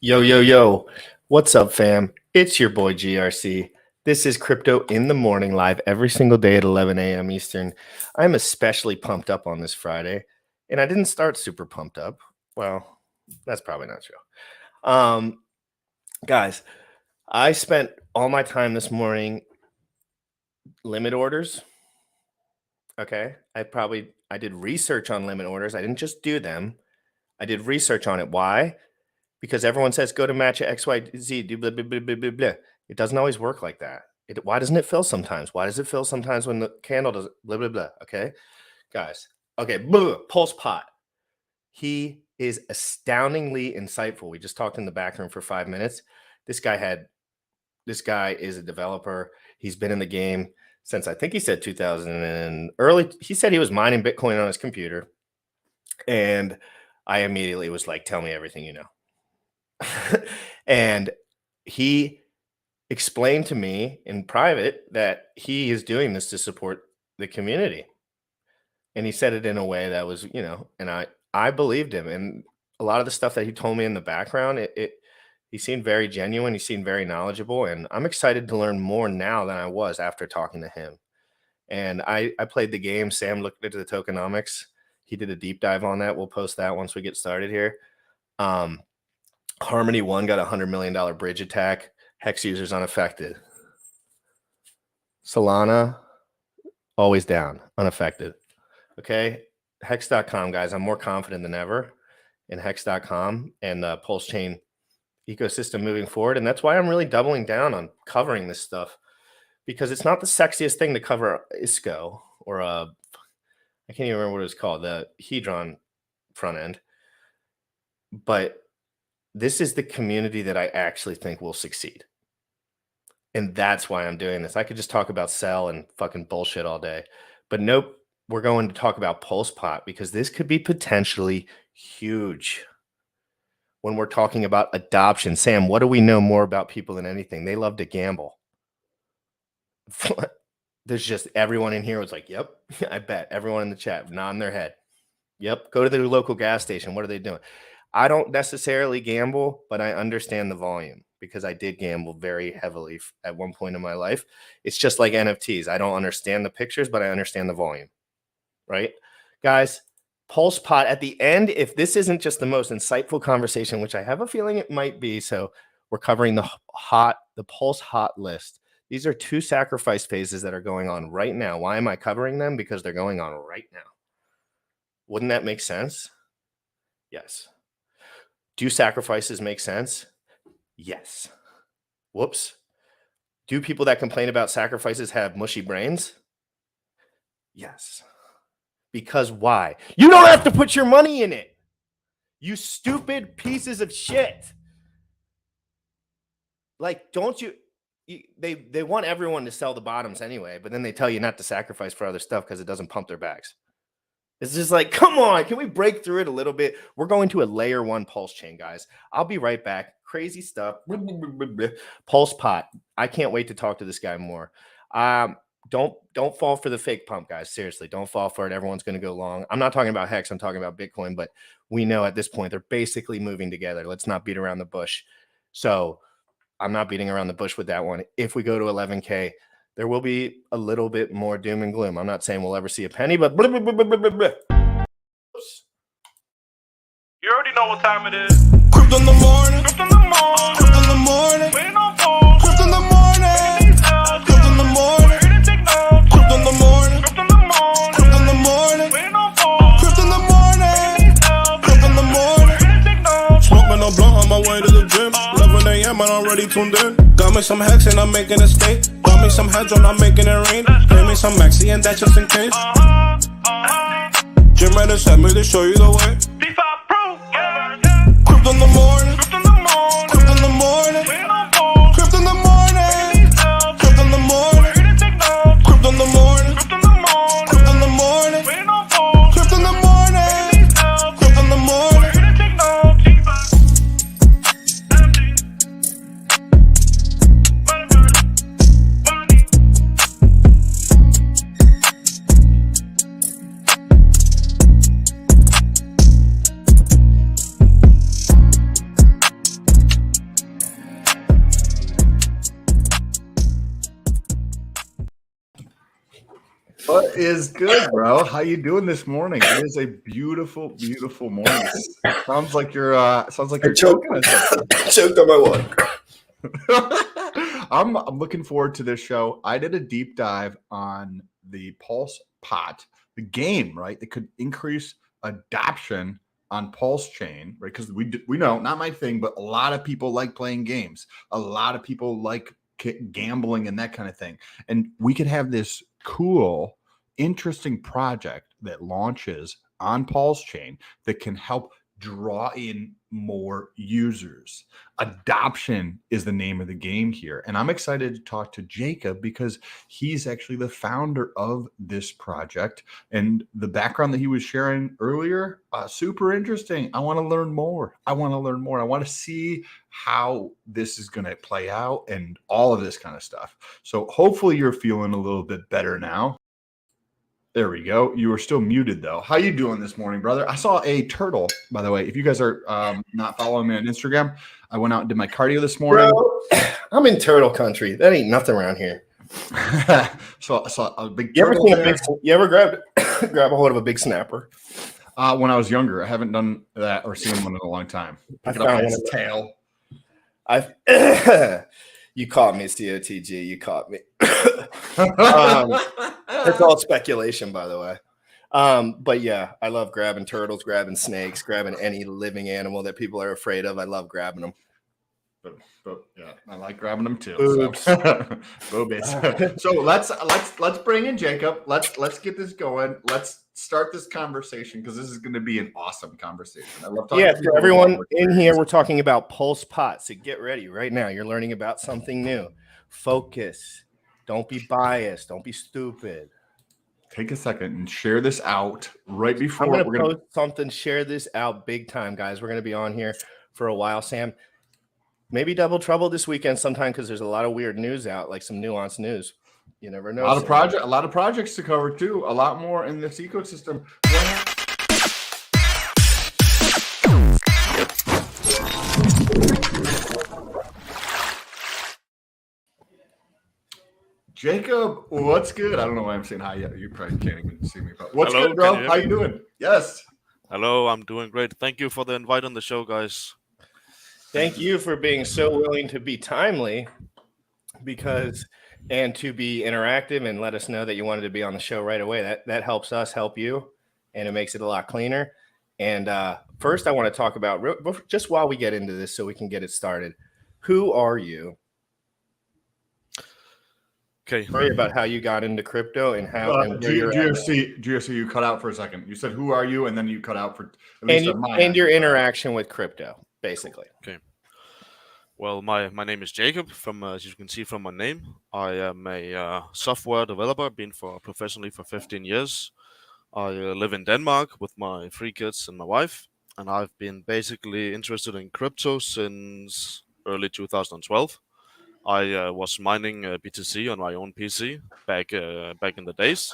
Yo, yo, yo. What's up, fam? It's your boy GRC. This is Crypto in the Morning, live every single day at 11 a.m. Eastern. I'm especially pumped up on this Friday, and I didn't start super pumped up. Well, that's probably not true. Guys, I spent all my time this morning limit orders. Okay. I did research on limit orders. I didn't just do them. I did research on it. Why? Because everyone says go to match at XYZ, do blah, blah, blah, blah, blah, blah. It doesn't always work like that. Why doesn't it fill sometimes? Why does it fill sometimes when the candle does blah, blah, blah? Okay, guys. Okay, Pulse Pot. He is astoundingly insightful. We just talked in the back room for 5 minutes. This guy is a developer. He's been in the game since I think he said 2000 and early. He said he was mining Bitcoin on his computer. And I immediately was like, tell me everything you know. And he explained to me in private that he is doing this to support the community. And he said it in a way that was, and I believed him. And a lot of the stuff that he told me in the background, he seemed very genuine. He seemed very knowledgeable. And I'm excited to learn more now than I was after talking to him. And I played the game. Sam looked into the tokenomics. He did a deep dive on that. We'll post that once we get started here. Harmony 1 got a $100 million bridge attack. Hex users unaffected. Solana, always down, unaffected. Okay, Hex.com, guys. I'm more confident than ever in Hex.com and the Pulse Chain ecosystem moving forward. And that's why I'm really doubling down on covering this stuff, because it's not the sexiest thing to cover ISCO or I can't even remember what it was called, the Hedron front end. But this is the community that I actually think will succeed. And that's why I'm doing this. I could just talk about sell and fucking bullshit all day. But nope, we're going to talk about Pulse Pot, because this could be potentially huge when we're talking about adoption. Sam, what do we know more about people than anything? They love to gamble. There's just everyone in here was like, yep, I bet. Everyone in the chat nodding their head. Yep, go to the local gas station. What are they doing? I don't necessarily gamble, but I understand the volume because I did gamble very heavily at one point in my life. It's just like NFTs. I don't understand the pictures, but I understand the volume, right? Guys, Pulse Pot at the end, if this isn't just the most insightful conversation, which I have a feeling it might be, so we're covering the Pulse Hot list. These are 2 sacrifice phases that are going on right now. Why am I covering them? Because they're going on right now. Wouldn't that make sense? Yes. Do sacrifices make sense? Yes. Whoops. Do people that complain about sacrifices have mushy brains? Yes. Because why? You don't have to put your money in it. You stupid pieces of shit. Like, don't you? They want everyone to sell the bottoms anyway, but then they tell you not to sacrifice for other stuff because it doesn't pump their backs. It's just like, come on, can we break through it a little bit? We're going to a layer 1 pulse chain, guys. I'll be right back. Crazy stuff. Pulse Pot. I can't wait to talk to this guy more. Don't fall for the fake pump, guys. Seriously, don't fall for it. Everyone's going to go long. I'm not talking about Hex. I'm talking about Bitcoin, but we know at this point they're basically moving together. Let's not beat around the bush. So I'm not beating around the bush with that one. If we go to 11K, there will be a little bit more doom and gloom. I'm not saying we'll ever see a penny, but blah, blah, blah, blah, blah, blah. You already know what time it is. Crypto in the morning. Crypto in the morning. Crypto in the morning. Waiting on phone. Crypto in the morning. Crypto in the morning. Ready to take notes. Crypto in the morning. Crypto in the morning. Crypto in the morning. Waiting on phone. Crypto in the morning. Crypto in the morning. Ready to take notes. Smoking a blunt on my way to the gym. 11 a.m. and I'm already tuned in. Got me some Hex and I'm making a stake. Got me some Hedron, I'm making it rain. Pay me some Maxi and that just in case. Jim Reddit sent me to show you the way. D5 Pro. Yeah. Crypto in the morning. Crypto in the morning. Crypto in the morning. Waiting on phone. Crypto in the morning. Crypto in the morning. Ready to take notes. Crypto in the morning. Crypto in the morning. Crypto in the morning. Waiting on phone. Crypto in the morning. Crypto in the morning. Ready to take notes. What is good, bro? How you doing this morning? It is a beautiful, beautiful morning. Sounds like you're choking on something. Choked on my water. I'm looking forward to this show. I did a deep dive on the Pulse Pot, the game, right? That could increase adoption on Pulse Chain, right? Because we know, not my thing, but a lot of people like playing games. A lot of people like gambling and that kind of thing. And we could have this cool, interesting project that launches on Pulse Chain that can help draw in more users. Adoption is the name of the game here. And I'm excited to talk to Jacob because he's actually the founder of this project. And the background that he was sharing earlier, super interesting. I want to learn more. I want to see how this is going to play out and all of this kind of stuff. So hopefully you're feeling a little bit better now. There we go. You are still muted, though. How you doing this morning, brother? I saw a turtle, by the way. If you guys are not following me on Instagram, I went out and did my cardio this morning. Bro, I'm in turtle country. That ain't nothing around here. So I saw a big You ever turtle. you ever grab a hold of a big snapper? When I was younger, I haven't done that or seen one in a long time. Pick it up by its tail. You caught me, COTG. You caught me. It's all speculation, by the way. But yeah, I love grabbing turtles, grabbing snakes, grabbing any living animal that people are afraid of. I love grabbing them. But yeah, I like grabbing them too. Oops. So. Boobies. So let's bring in Jacob. Let's get this going. Let's start this conversation because this is going to be an awesome conversation. I love talking. Yeah, for everyone in here, we're talking about Pulse Pot. So get ready right now. You're learning about something new. Focus. Don't be biased. Don't be stupid. Take a second and share this out right before I'm going to post something. Share this out big time, guys. We're going to be on here for a while, Sam. Maybe double trouble this weekend sometime because there's a lot of weird news out, like some nuanced news. You never know. A lot of projects to cover too. A lot more in this ecosystem. Jacob, what's good? I don't know why I'm saying hi yet. You probably can't even see me. But what's Hello, good, bro? can you How hear you me? doing? Yes. Hello, I'm doing great. Thank you for the invite on the show, guys. Thank you for being so willing to be timely and to be interactive and let us know that you wanted to be on the show right away. That helps us help you, and it makes it a lot cleaner. And first, I want to talk about, just while we get into this so we can get it started, who are you? Okay. Sorry about how you got into crypto and how and where you're at. GFC, you cut out for a second. You said, who are you? And then you cut out for at least and your interaction with crypto, basically. Okay. Well, my name is Jacob. As you can see from my name, I am a software developer, been professionally for 15 years. I live in Denmark with my 3 kids and my wife, and I've been basically interested in crypto since early 2012. I was mining BTC on my own PC back in the days.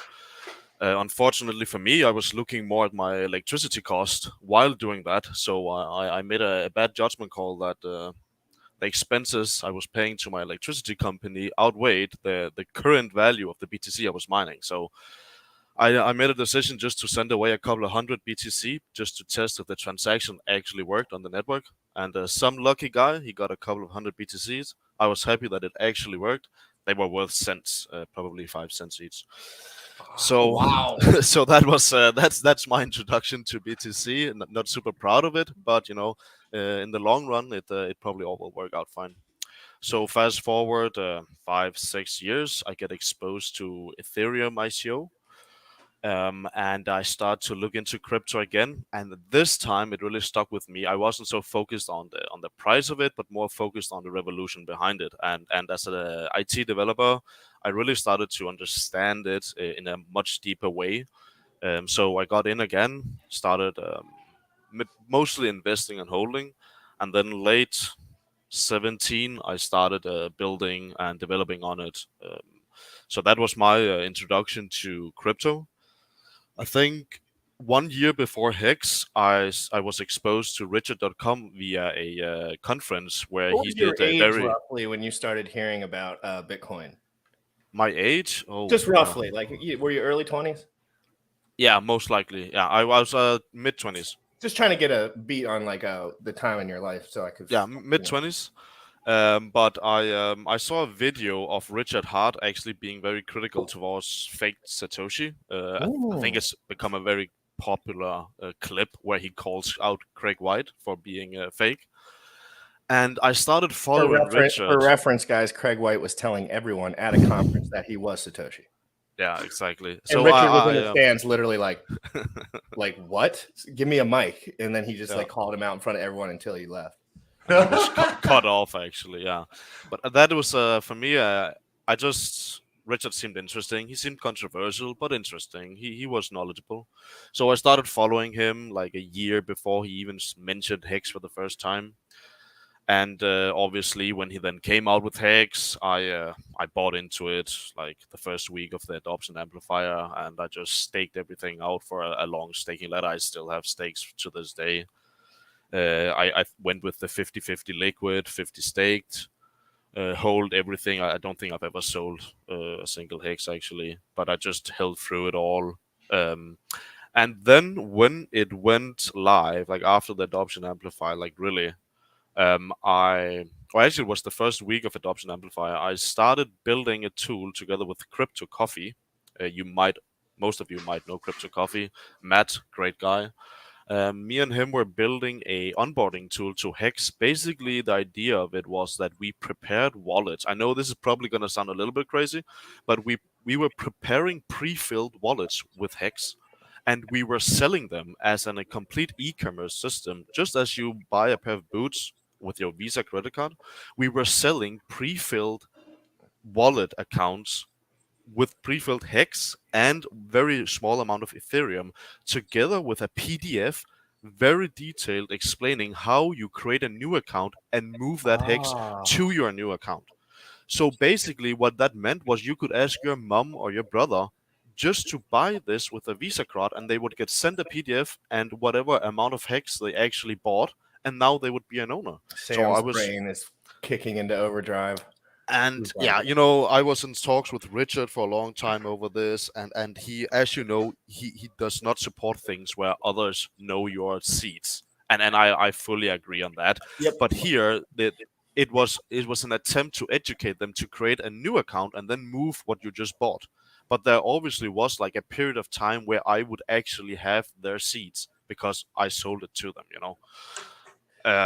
Unfortunately for me, I was looking more at my electricity cost while doing that, so I made a bad judgment call that the expenses I was paying to my electricity company outweighed the current value of the BTC I was mining. So I made a decision just to send away a couple of hundred BTC just to test if the transaction actually worked on the network. And some lucky guy, he got a couple of hundred BTCs. I was happy that it actually worked. They were worth cents, probably 5 cents each. So wow. So that was that's my introduction to BTC. Not super proud of it, but in the long run, it probably all will work out fine. So fast forward 5-6 years, I get exposed to Ethereum ICO. And I start to look into crypto again, and this time it really stuck with me. I wasn't so focused on the price of it, but more focused on the revolution behind it. And as an IT developer, I really started to understand it in a much deeper way. So I got in again, started mostly investing and holding, and then late 17, I started building and developing on it. So that was my introduction to crypto. I think 1 year before Hex, I was exposed to Richard.com via a conference where What he was your did a age very roughly when you started hearing about Bitcoin? My age? Oh, Just roughly, like, were you early 20s? yeah, most likely. Yeah, I was mid 20s. Just trying to get a beat on like the time in your life, so I could. Yeah, mid 20s. But I saw a video of Richard Hart actually being very critical towards fake Satoshi. I think it's become a very popular clip where he calls out Craig White for being fake. And I started following Richard. For reference, guys, Craig White was telling everyone at a conference that he was Satoshi. Yeah, exactly. And So Richard was in the stands, literally like what? Give me a mic, and then he just like called him out in front of everyone until he left. was cut off actually, yeah. But that was for me. Richard seemed interesting. He seemed controversial, but interesting. He was knowledgeable, so I started following him like a year before he even mentioned Hex for the first time. And obviously, when he then came out with Hex, I bought into it like the first week of the adoption amplifier, and I just staked everything out for a long staking ladder. I still have stakes to this day. I went with the 50-50 liquid, 50 staked, hold everything. I don't think I've ever sold a single Hex actually, but I just held through it all. And then when it went live, like after the adoption amplifier, like really, actually it was the first week of adoption amplifier. I started building a tool together with Crypto Coffee. Most of you might know Crypto Coffee. Matt, great guy. Me and him were building a onboarding tool to Hex. Basically, the idea of it was that we prepared wallets. I know this is probably going to sound a little bit crazy, but we were preparing pre-filled wallets with Hex, and we were selling them as a complete e-commerce system. Just as you buy a pair of boots with your Visa credit card, we were selling pre-filled wallet accounts with pre-filled Hex and very small amount of Ethereum, together with a PDF very detailed explaining how you create a new account and move that Hex to your new account. So basically what that meant was you could ask your mom or your brother just to buy this with a Visa card, and they would get sent a PDF and whatever amount of Hex they actually bought, and now they would be an owner. Sam's brain is kicking into overdrive. And yeah, I was in talks with Richard for a long time over this, and he, as you know, he does not support things where others know your seeds, and I fully agree on that. Yep. But here, it was an attempt to educate them to create a new account and then move what you just bought. But there obviously was like a period of time where I would actually have their seeds because I sold it to them,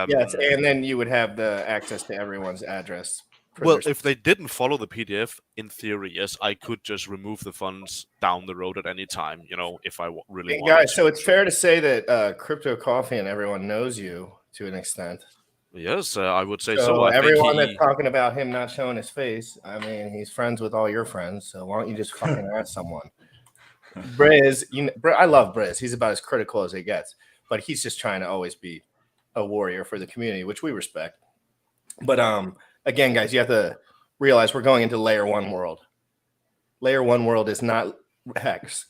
Yes, and then you would have the access to everyone's address. Well, if they didn't follow the PDF, in theory, yes, I could just remove the funds down the road at any time, if I really wanted guys, to. so it's fair to say that Crypto Coffee and everyone knows you to an extent. Yes, I would say so. Everyone that's talking about him not showing his face, I mean, he's friends with all your friends, so why don't you just fucking ask someone? Briz, I love Briz. He's about as critical as he gets, but he's just trying to always be a warrior for the community, which we respect. But again, guys, you have to realize we're going into layer one world. Layer one world is not Hex.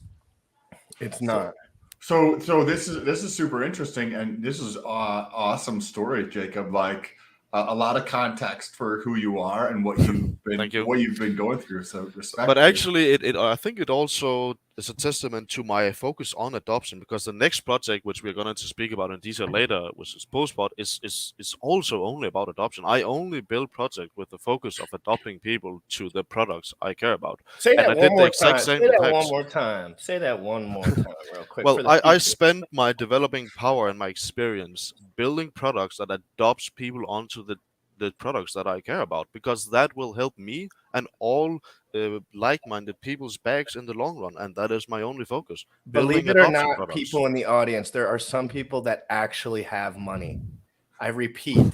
It's not. So this is super interesting, and this is awesome story, Jacob. Like a lot of context for who you are and what you've been going through. So respect. But actually, I think it also is a testament to my focus on adoption, because the next project, which we're going to speak about in detail later, which is Postbot, is also only about adoption. I only build projects with the focus of adopting people to the products I care about. Say that one more time. Say that one more time. Say that one more time, real quick. Well, I spend my developing power and my experience building products that adopts people onto the products that I care about, because that will help me and all like-minded people's bags in the long run, and that is my only focus. Believe it or not, people in the audience, there are some people that actually have money. I repeat.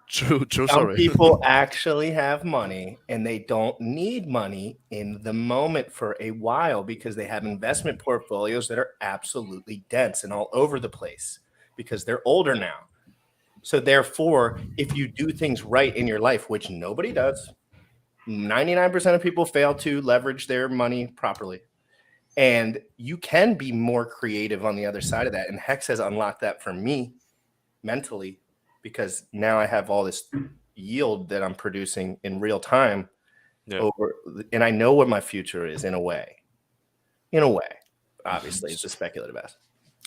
True. Some people actually have money, and they don't need money in the moment for a while because they have investment portfolios that are absolutely dense and all over the place because they're older now. So therefore, if you do things right in your life, which nobody does, 99% of people fail to leverage their money properly. And you can be more creative on the other side of that. And Hex has unlocked that for me mentally, because now I have all this yield that I'm producing in real time Yeah. and I know what my future is in a way. In a way, obviously, it's a speculative asset.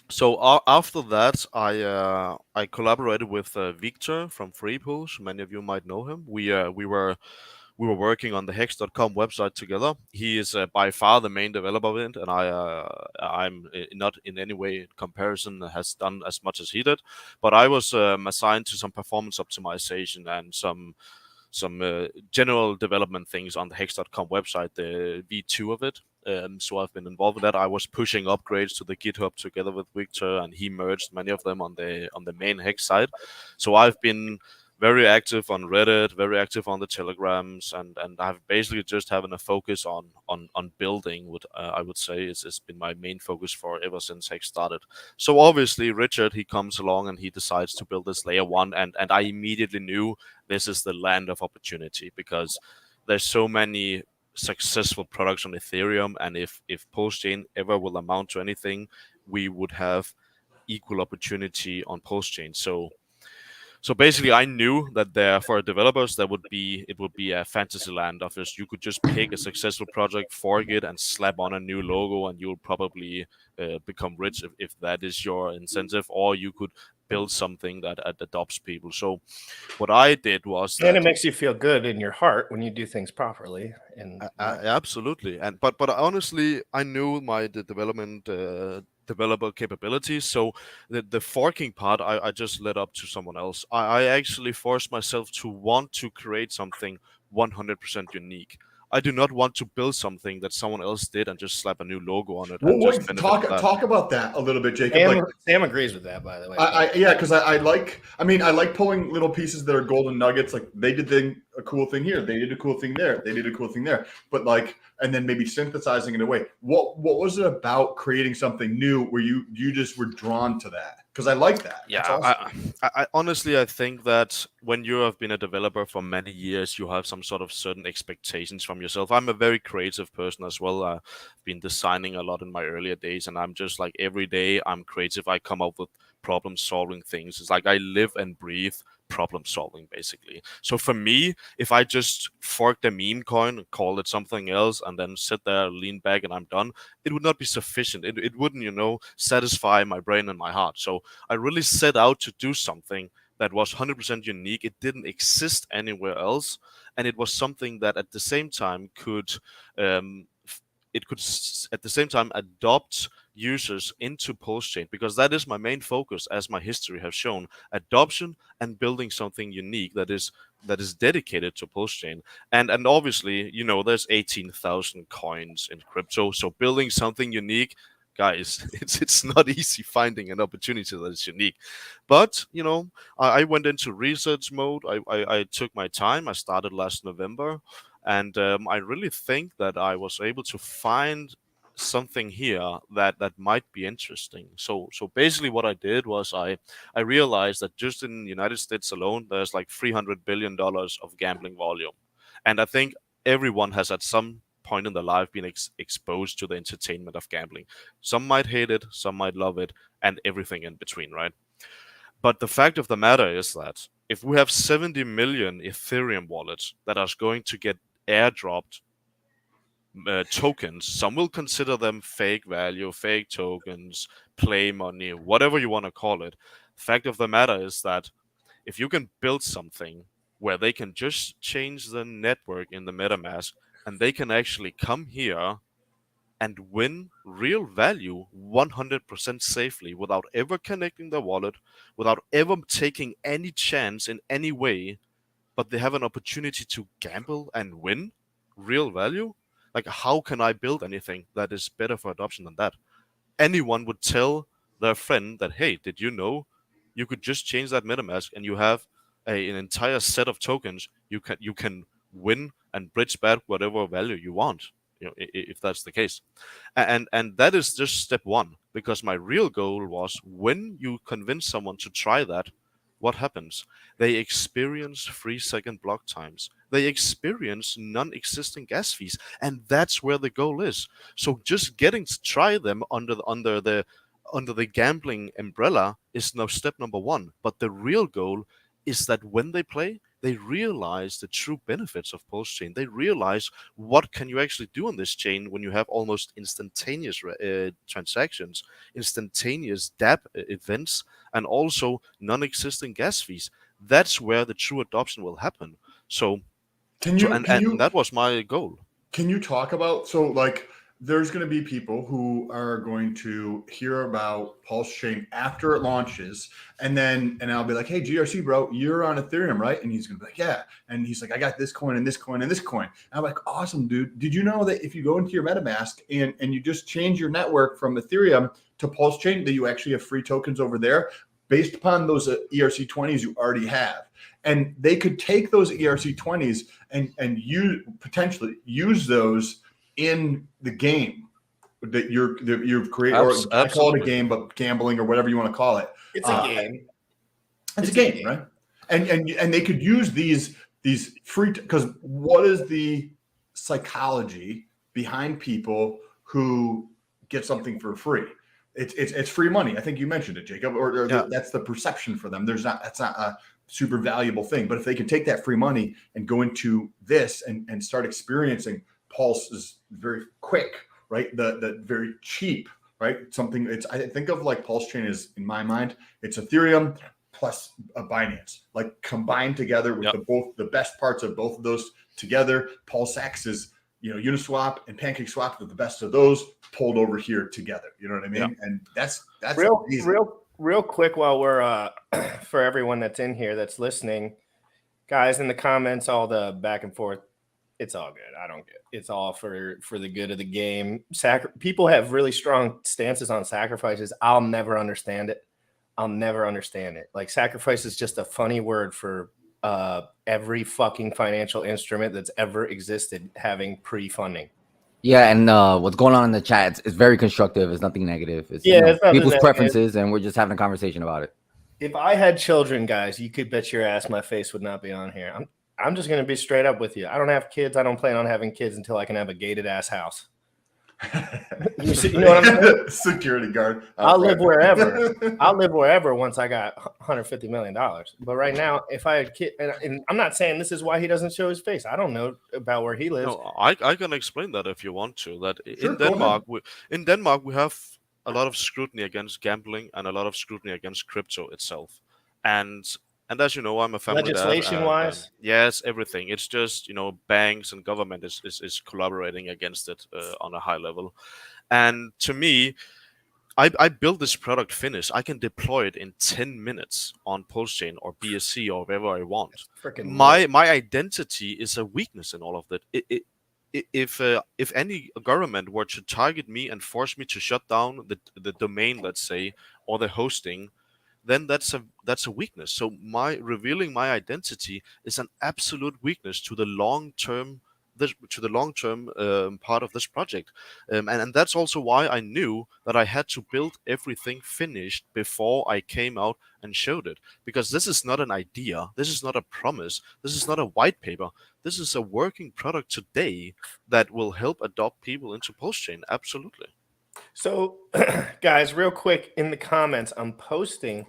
So after that, I collaborated with Victor from Freepools. Many of you might know him. We were working on the Hex.com website together. He is by far the main developer of it, and I'm not in any way in comparison has done as much as he did. But I was assigned to some performance optimization and some general development things on the Hex.com website, the V2 of it. So I've been involved with that. I was pushing upgrades to the GitHub together with Victor, and he merged many of them on the main Hex side. So I've been very active on Reddit, very active on the Telegrams, and I've basically just having a focus on building. What I would say is been my main focus for ever since Hex started. So obviously Richard, he comes along and he decides to build this layer one, and I immediately knew this is the land of opportunity because there's so many successful products on Ethereum, and if Postchain ever will amount to anything, we would have equal opportunity on Postchain. So basically, I knew that there for developers it would be a fantasy land of this. You could just pick a successful project, fork it, and slap on a new logo, and you'll probably become rich if that is your incentive. Or you could build something that adopts people. So what I did was And that it makes you feel good in your heart when you do things properly. And absolutely, and but honestly, I knew the development developer capabilities. So the forking part, I just let up to someone else. I actually forced myself to want to create something 100% unique. I do not want to build something that someone else did and just slap a new logo on it and just benefit from that. Talk about that a little bit, Jacob. Sam agrees with that, by the way. Yeah, because I like pulling little pieces that are golden nuggets. Like they did a cool thing here, they did a cool thing there, they did a cool thing there. But and then maybe synthesizing it away. What was it about creating something new where you just were drawn to that? Because I like that. Yeah, awesome. I honestly I think that when you have been a developer for many years, you have some sort of certain expectations from yourself. I'm a very creative person as well. I've been designing a lot in my earlier days, and I'm just like every day I'm creative. I come up with problem solving things. It's like I live and breathe problem solving basically. So for me, if I just fork the meme coin, call it something else, and then sit there, lean back, and I'm done, it would not be sufficient. It wouldn't, satisfy my brain and my heart. So I really set out to do something that was 100% unique. It didn't exist anywhere else, and it was something that at the same time could at the same time adopt users into Postchain, because that is my main focus, as my history has shown: adoption and building something unique that is dedicated to Postchain. And obviously, there's 18,000 coins in crypto, so building something unique, guys, it's not easy finding an opportunity that is unique. But I went into research mode. I took my time. I started last November, and I really think that I was able to find something here that might be interesting. So basically what I did was I realized that just in the United States alone there's like $300 billion of gambling volume. And I think everyone has at some point in their life been exposed to the entertainment of gambling. Some might hate it, some might love it, and everything in between, right? But the fact of the matter is that if we have 70 million Ethereum wallets that are going to get airdropped tokens, some will consider them fake value, fake tokens, play money, whatever you want to call it. Fact of the matter is that if you can build something where they can just change the network in the MetaMask and they can actually come here and win real value 100% safely without ever connecting their wallet, without ever taking any chance in any way, but they have an opportunity to gamble and win real value. Like, how can I build anything that is better for adoption than that? Anyone would tell their friend that, hey, did you know you could just change that MetaMask and you have an entire set of tokens you can win and bridge back whatever value you want, if that's the case. And that is just step one, because my real goal was, when you convince someone to try that, what happens? They experience 3-second block times. They experience non-existing gas fees, and that's where the goal is. So just getting to try them under the gambling umbrella is now step number one. But the real goal is that when they play, they realize the true benefits of Pulse Chain. They realize what can you actually do on this chain when you have almost instantaneous transactions, instantaneous DApp events, and also non-existing gas fees. That's where the true adoption will happen. So, Can and that was my goal. Can you talk about, so like there's going to be people who are going to hear about Pulse Chain after it launches, and I'll be like, hey, GRC bro, you're on Ethereum, right? And he's going to be like, yeah. And he's like, I got this coin and this coin and this coin. And I'm like, awesome, dude. Did you know that if you go into your MetaMask and you just change your network from Ethereum to Pulse Chain, that you actually have free tokens over there based upon those ERC20s you already have? And they could take those ERC20s and potentially use those in the game that you've created, or I call it a game, but gambling or whatever you want to call it. It's a game. It's a game, right? And they could use these free, because what is the psychology behind people who get something for free? It's free money. I think you mentioned it, Jacob, or that's the perception for them. That's not a super valuable thing. But if they can take that free money and go into this and start experiencing, Pulse is very quick, right? The very cheap, right? Something I think of like Pulse Chain is, in my mind, it's Ethereum plus a Binance, like combined together with the best parts of both of those together. Pulse X is, Uniswap and PancakeSwap are the best of those pulled over here together. You know what I mean? Yeah. And that's real quick while we're for everyone that's in here that's listening, guys, in the comments, all the back and forth, it's all good. I don't get it. It's all for the good of the game. People have really strong stances on sacrifices. I'll never understand it. Like, sacrifice is just a funny word for every fucking financial instrument that's ever existed having pre-funding. Yeah, and what's going on in the chat, it's very constructive. It's nothing negative. It's, it's people's preferences, and we're just having a conversation about it. If I had children, guys, you could bet your ass my face would not be on here. I'm just going to be straight up with you. I don't have kids. I don't plan on having kids until I can have a gated ass house. You know what I'm saying? Security guard. I'll live wherever once I got $150 million. But right now, if I had kid, and I'm not saying this is why he doesn't show his face. I don't know about where he lives. No, I can explain that if you want to. That in Denmark we have a lot of scrutiny against gambling and a lot of scrutiny against crypto itself. And as you know, I'm a family legislation-wise. Yes, everything. It's just, banks and government is collaborating against it on a high level. And to me, I built this product finished. I can deploy it in 10 minutes on Pulse Chain or BSC or wherever I want. My identity is a weakness in all of that. If any government were to target me and force me to shut down the domain, let's say, or the hosting, then that's a weakness. So revealing my identity is an absolute weakness to the long term part of this project, and that's also why I knew that I had to build everything finished before I came out and showed it, because this is not an idea, this is not a promise, this is not a white paper, this is a working product today that will help adopt people into Pulse Chain. Absolutely. So, guys, real quick, in the comments, I'm posting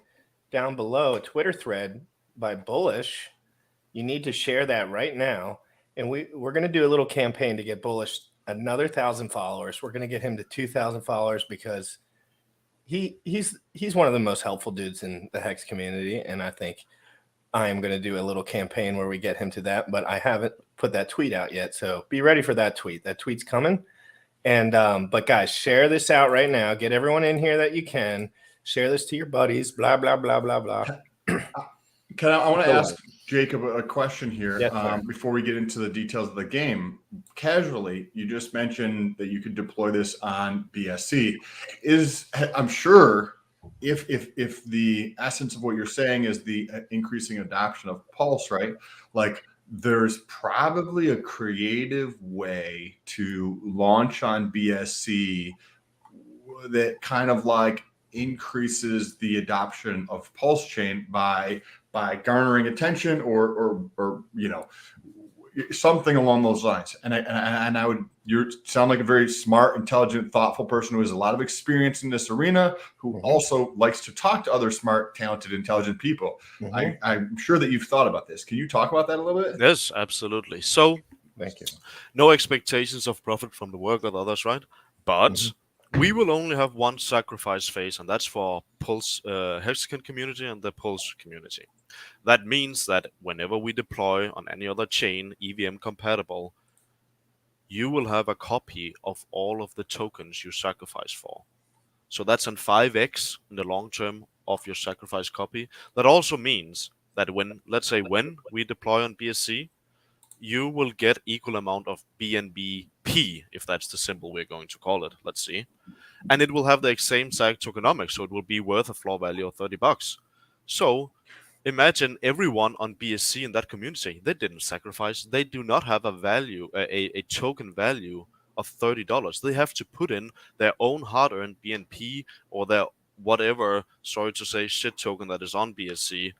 down below a Twitter thread by Bullish. You need to share that right now. And we're going to do a little campaign to get Bullish another 1,000 followers. We're going to get him to 2,000 followers because he's one of the most helpful dudes in the Hex community. And I think I am going to do a little campaign where we get him to that. But I haven't put that tweet out yet. So be ready for that tweet. That tweet's coming. And but guys, share this out right now. Get everyone in here that you can. Share this to your buddies. Blah blah blah blah blah. I want to ask Jacob a question here. Yes, before we get into the details of the game. Casually, you just mentioned that you could deploy this on BSC. I'm sure if the essence of what you're saying is the increasing adoption of Pulse, right? Like, there's probably a creative way to launch on BSC that kind of like increases the adoption of Pulse Chain by garnering attention or something along those lines. And I would, you sound like a very smart, intelligent, thoughtful person who has a lot of experience in this arena, who also likes to talk to other smart, talented, intelligent people. I'm sure that you've thought about this. Can you talk about that a little bit? Yes, absolutely. So, Thank you. no expectations of profit from the work of others, right? But we will only have one sacrifice phase, and that's for Pulse Hexagon community and the Pulse community. That means that whenever we deploy on any other chain, EVM compatible, you will have a copy of all of the tokens you sacrifice for. So that's an 5x in the long term of your sacrifice copy. That also means that when we deploy on BSC, you will get equal amount of BNBP, if that's the symbol we're going to call it. Let's see. And it will have the same exact tokenomics, so it will be worth a floor value of $30. So imagine everyone on BSC in that community, they didn't sacrifice. They do not have a value, a token value of $30. They have to put in their own hard-earned BNP or their whatever, sorry to say, shit token that is on BSC,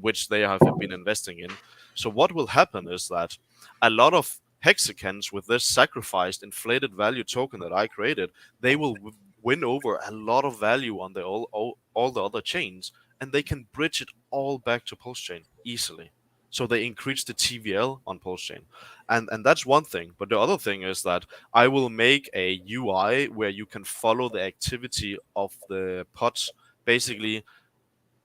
which they have been investing in. So what will happen is that a lot of hexagons with this sacrificed inflated value token that I created, they will win over a lot of value on all the other chains, and they can bridge it all back to Pulse Chain easily. So they increase the TVL on Pulse Chain. And that's one thing. But the other thing is that I will make a UI where you can follow the activity of the pods basically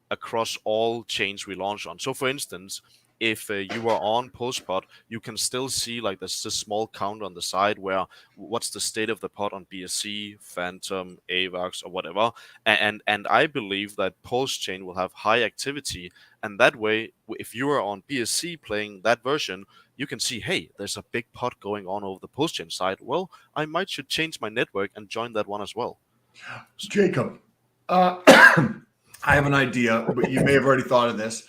across all chains we launch on. So for instance, if you are on PulsePod, you can still see like this small count on the side where what's the state of the pod on BSC, Phantom, AVAX, or whatever. And I believe that Pulse Chain will have high activity, and that way, if you are on BSC playing that version, you can see, hey, there's a big pod going on over the Pulse Chain side. Well, I should change my network and join that one as well. Jacob, I have an idea, but you may have already thought of this.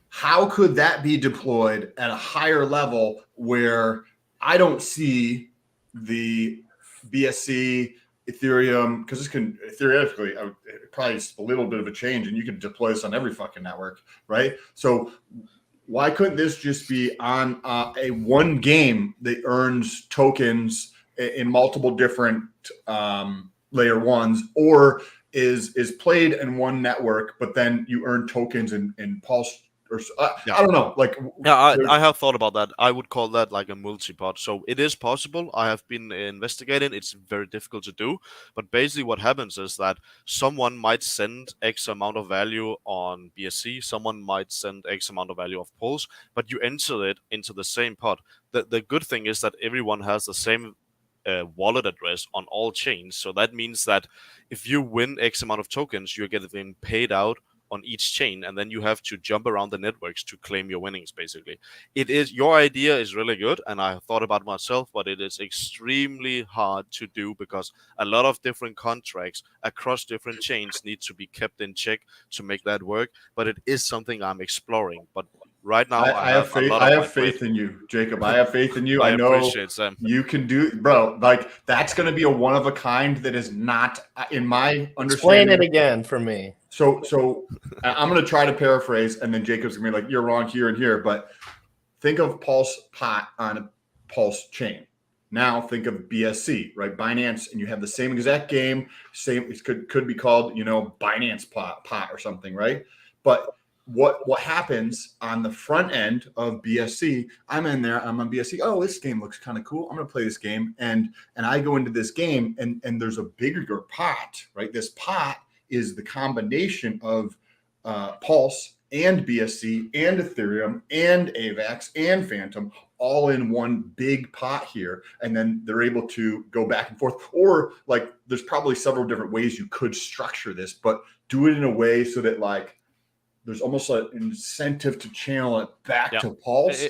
How could that be deployed at a higher level where I don't see the BSC, Ethereum, because this can theoretically probably a little bit of a change, and you can deploy this on every fucking network, right? So why couldn't this just be on a one game that earns tokens in multiple different layer ones, or is played in one network, but then you earn tokens in Pulse? I don't know. I have thought about that. I would call that like a multi-pod. So it is possible. I have been investigating. It's very difficult to do. But basically what happens is that someone might send X amount of value on BSC. Someone might send X amount of value of Pulse. But you enter it into the same pod. The good thing is that everyone has the same wallet address on all chains. So that means that if you win X amount of tokens, you're getting paid out on each chain, and then you have to jump around the networks to claim your winnings. Basically, your idea is really good, and I thought about it myself, but it is extremely hard to do because a lot of different contracts across different chains need to be kept in check to make that work. But it is something I'm exploring. But right now, I have faith. I have faith in you, Jacob. I have faith in you. I know appreciate Sam. You can do, bro. Like that's going to be a one of a kind that is not in my understanding. Explain it again for me. So I'm going to try to paraphrase, and then Jacob's going to be like, "You're wrong here and here." But think of Pulse Pot on a Pulse chain. Now think of BSC, right? Binance, and you have the same exact game. Same. It could be called, Binance pot or something, right? But what happens on the front end of BSC? I'm in there. I'm on BSC. Oh, this game looks kind of cool. I'm going to play this game, and I go into this game, and there's a bigger pot, right? This pot is the combination of Pulse and BSC and Ethereum and AVAX and Phantom all in one big pot here. And then they're able to go back and forth. Or like there's probably several different ways you could structure this, but do it in a way so that like there's almost an incentive to channel it back to Pulse.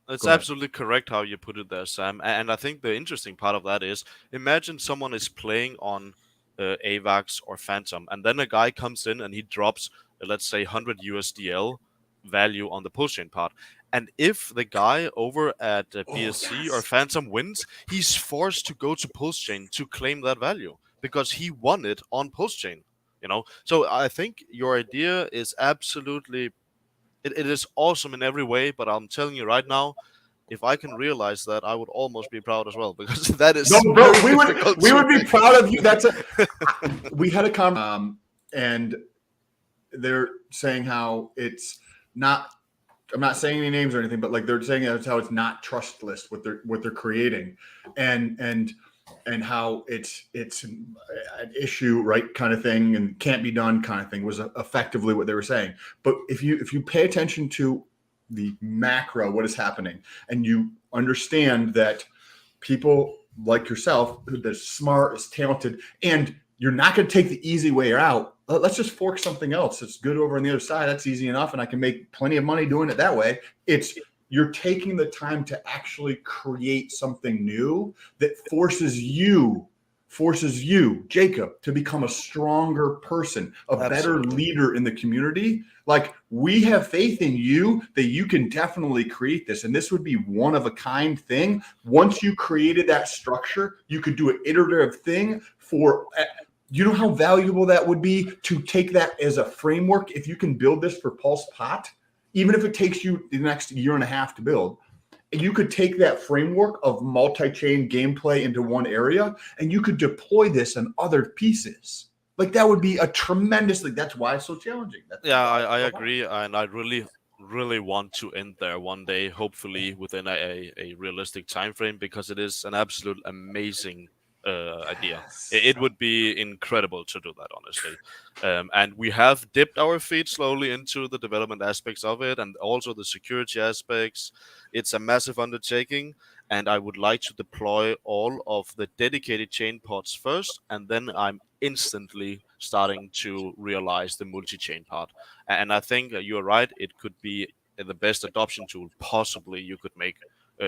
It's absolutely correct how you put it there, Sam. And I think the interesting part of that is imagine someone is playing on AVAX or Phantom, and then a guy comes in and he drops, let's say, 100 USDL value on the Pulse Chain part. And if the guy over at BSC or Phantom wins, he's forced to go to Pulse Chain to claim that value because he won it on Pulse Chain. So I think your idea is absolutely, it is awesome in every way. But I'm telling you right now, if I can realize that, I would almost be proud as well, because that is No, bro, very we difficult would to be proud of you. We had a conversation, and they're saying how it's not. I'm not saying any names or anything, but like they're saying that's how it's not trustless what they're creating, and how it's an issue, right, kind of thing, and can't be done kind of thing was effectively what they were saying. But if you pay attention to the macro, what is happening, and you understand that people like yourself, that's smart, is talented, and you're not going to take the easy way out. Let's just fork something else. It's good over on the other side. That's easy enough, and I can make plenty of money doing it that way. You're taking the time to actually create something new that forces you, Jacob, to become a stronger person, a better leader in the community. Like, we have faith in you that you can definitely create this. And this would be one of a kind thing. Once you created that structure, you could do an iterative thing for, you know how valuable that would be to take that as a framework. If you can build this for Pulse Pot, even if it takes you the next year and a half to build, you could take that framework of multi-chain gameplay into one area, and you could deploy this in other pieces. Like, that would be a tremendous thing. That's why it's so challenging. I agree, and I really want to end there one day, hopefully within a realistic time frame, because it is an absolute amazing idea. It would be incredible to do that, honestly. And we have dipped our feet slowly into the development aspects of it, and also the security aspects. It's a massive undertaking, and I would like to deploy all of the dedicated chain pods first, and then I'm instantly starting to realize the multi-chain part. And I think you're right, it could be the best adoption tool possibly you could make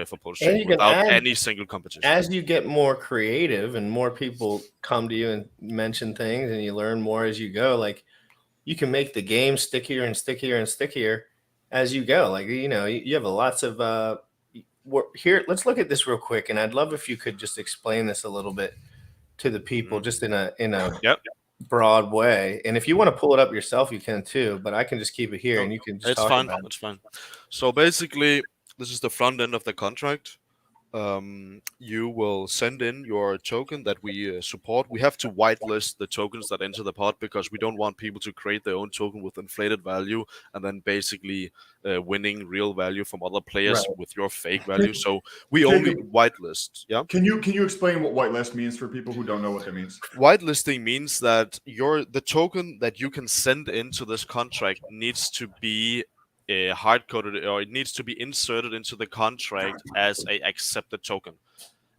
for Pulse Chain without any single competition. As you get more creative and more people come to you and mention things, and you learn more as you go, like, you can make the game stickier and stickier and stickier as you go. Like, you know, you have lots of here. Let's look at this real quick, and I'd love if you could just explain this a little bit to the people, just in a broad way. And if you want to pull it up yourself, you can too. But I can just keep it here, and you can just talk about it. It's fine. So basically, this is the front end of the contract. You will send in your token that we support. We have to whitelist the tokens that enter the pod, because we don't want people to create their own token with inflated value and then basically winning real value from other players with your fake value. So we only whitelist. Yeah. Can you explain what whitelist means for people who don't know what that means? Whitelisting means that the token that you can send into this contract needs to be hard-coded, or it needs to be inserted into the contract as a accepted token.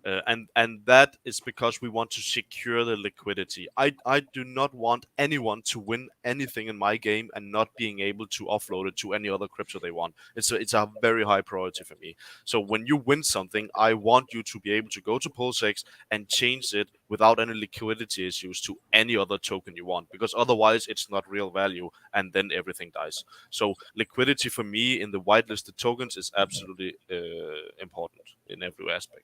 And that is because we want to secure the liquidity. I do not want anyone to win anything in my game and not being able to offload it to any other crypto they want. It's a very high priority for me. So when you win something, I want you to be able to go to PulseX and change it without any liquidity issues to any other token you want, because otherwise it's not real value, and then everything dies. So liquidity for me in the whitelisted tokens is absolutely important in every aspect.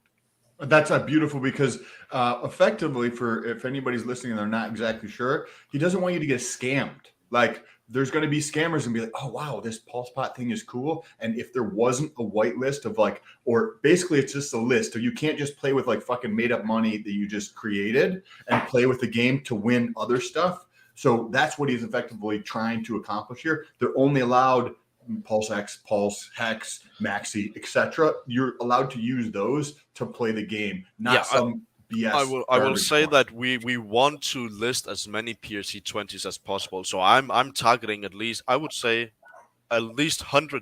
That's beautiful, because effectively, for if anybody's listening and they're not exactly sure, he doesn't want you to get scammed. Like, there's going to be scammers and be like, oh, wow, this Pulse Pot thing is cool. And if there wasn't a whitelist of like, or basically it's just a list, or you can't just play with like fucking made up money that you just created and play with the game to win other stuff. So that's what he's effectively trying to accomplish here. They're only allowed PulseX, Pulse, Hex, Maxi, etc. You're allowed to use those to play the game, not some BS. I will say that we want to list as many PRC20s as possible. So I'm targeting at least 100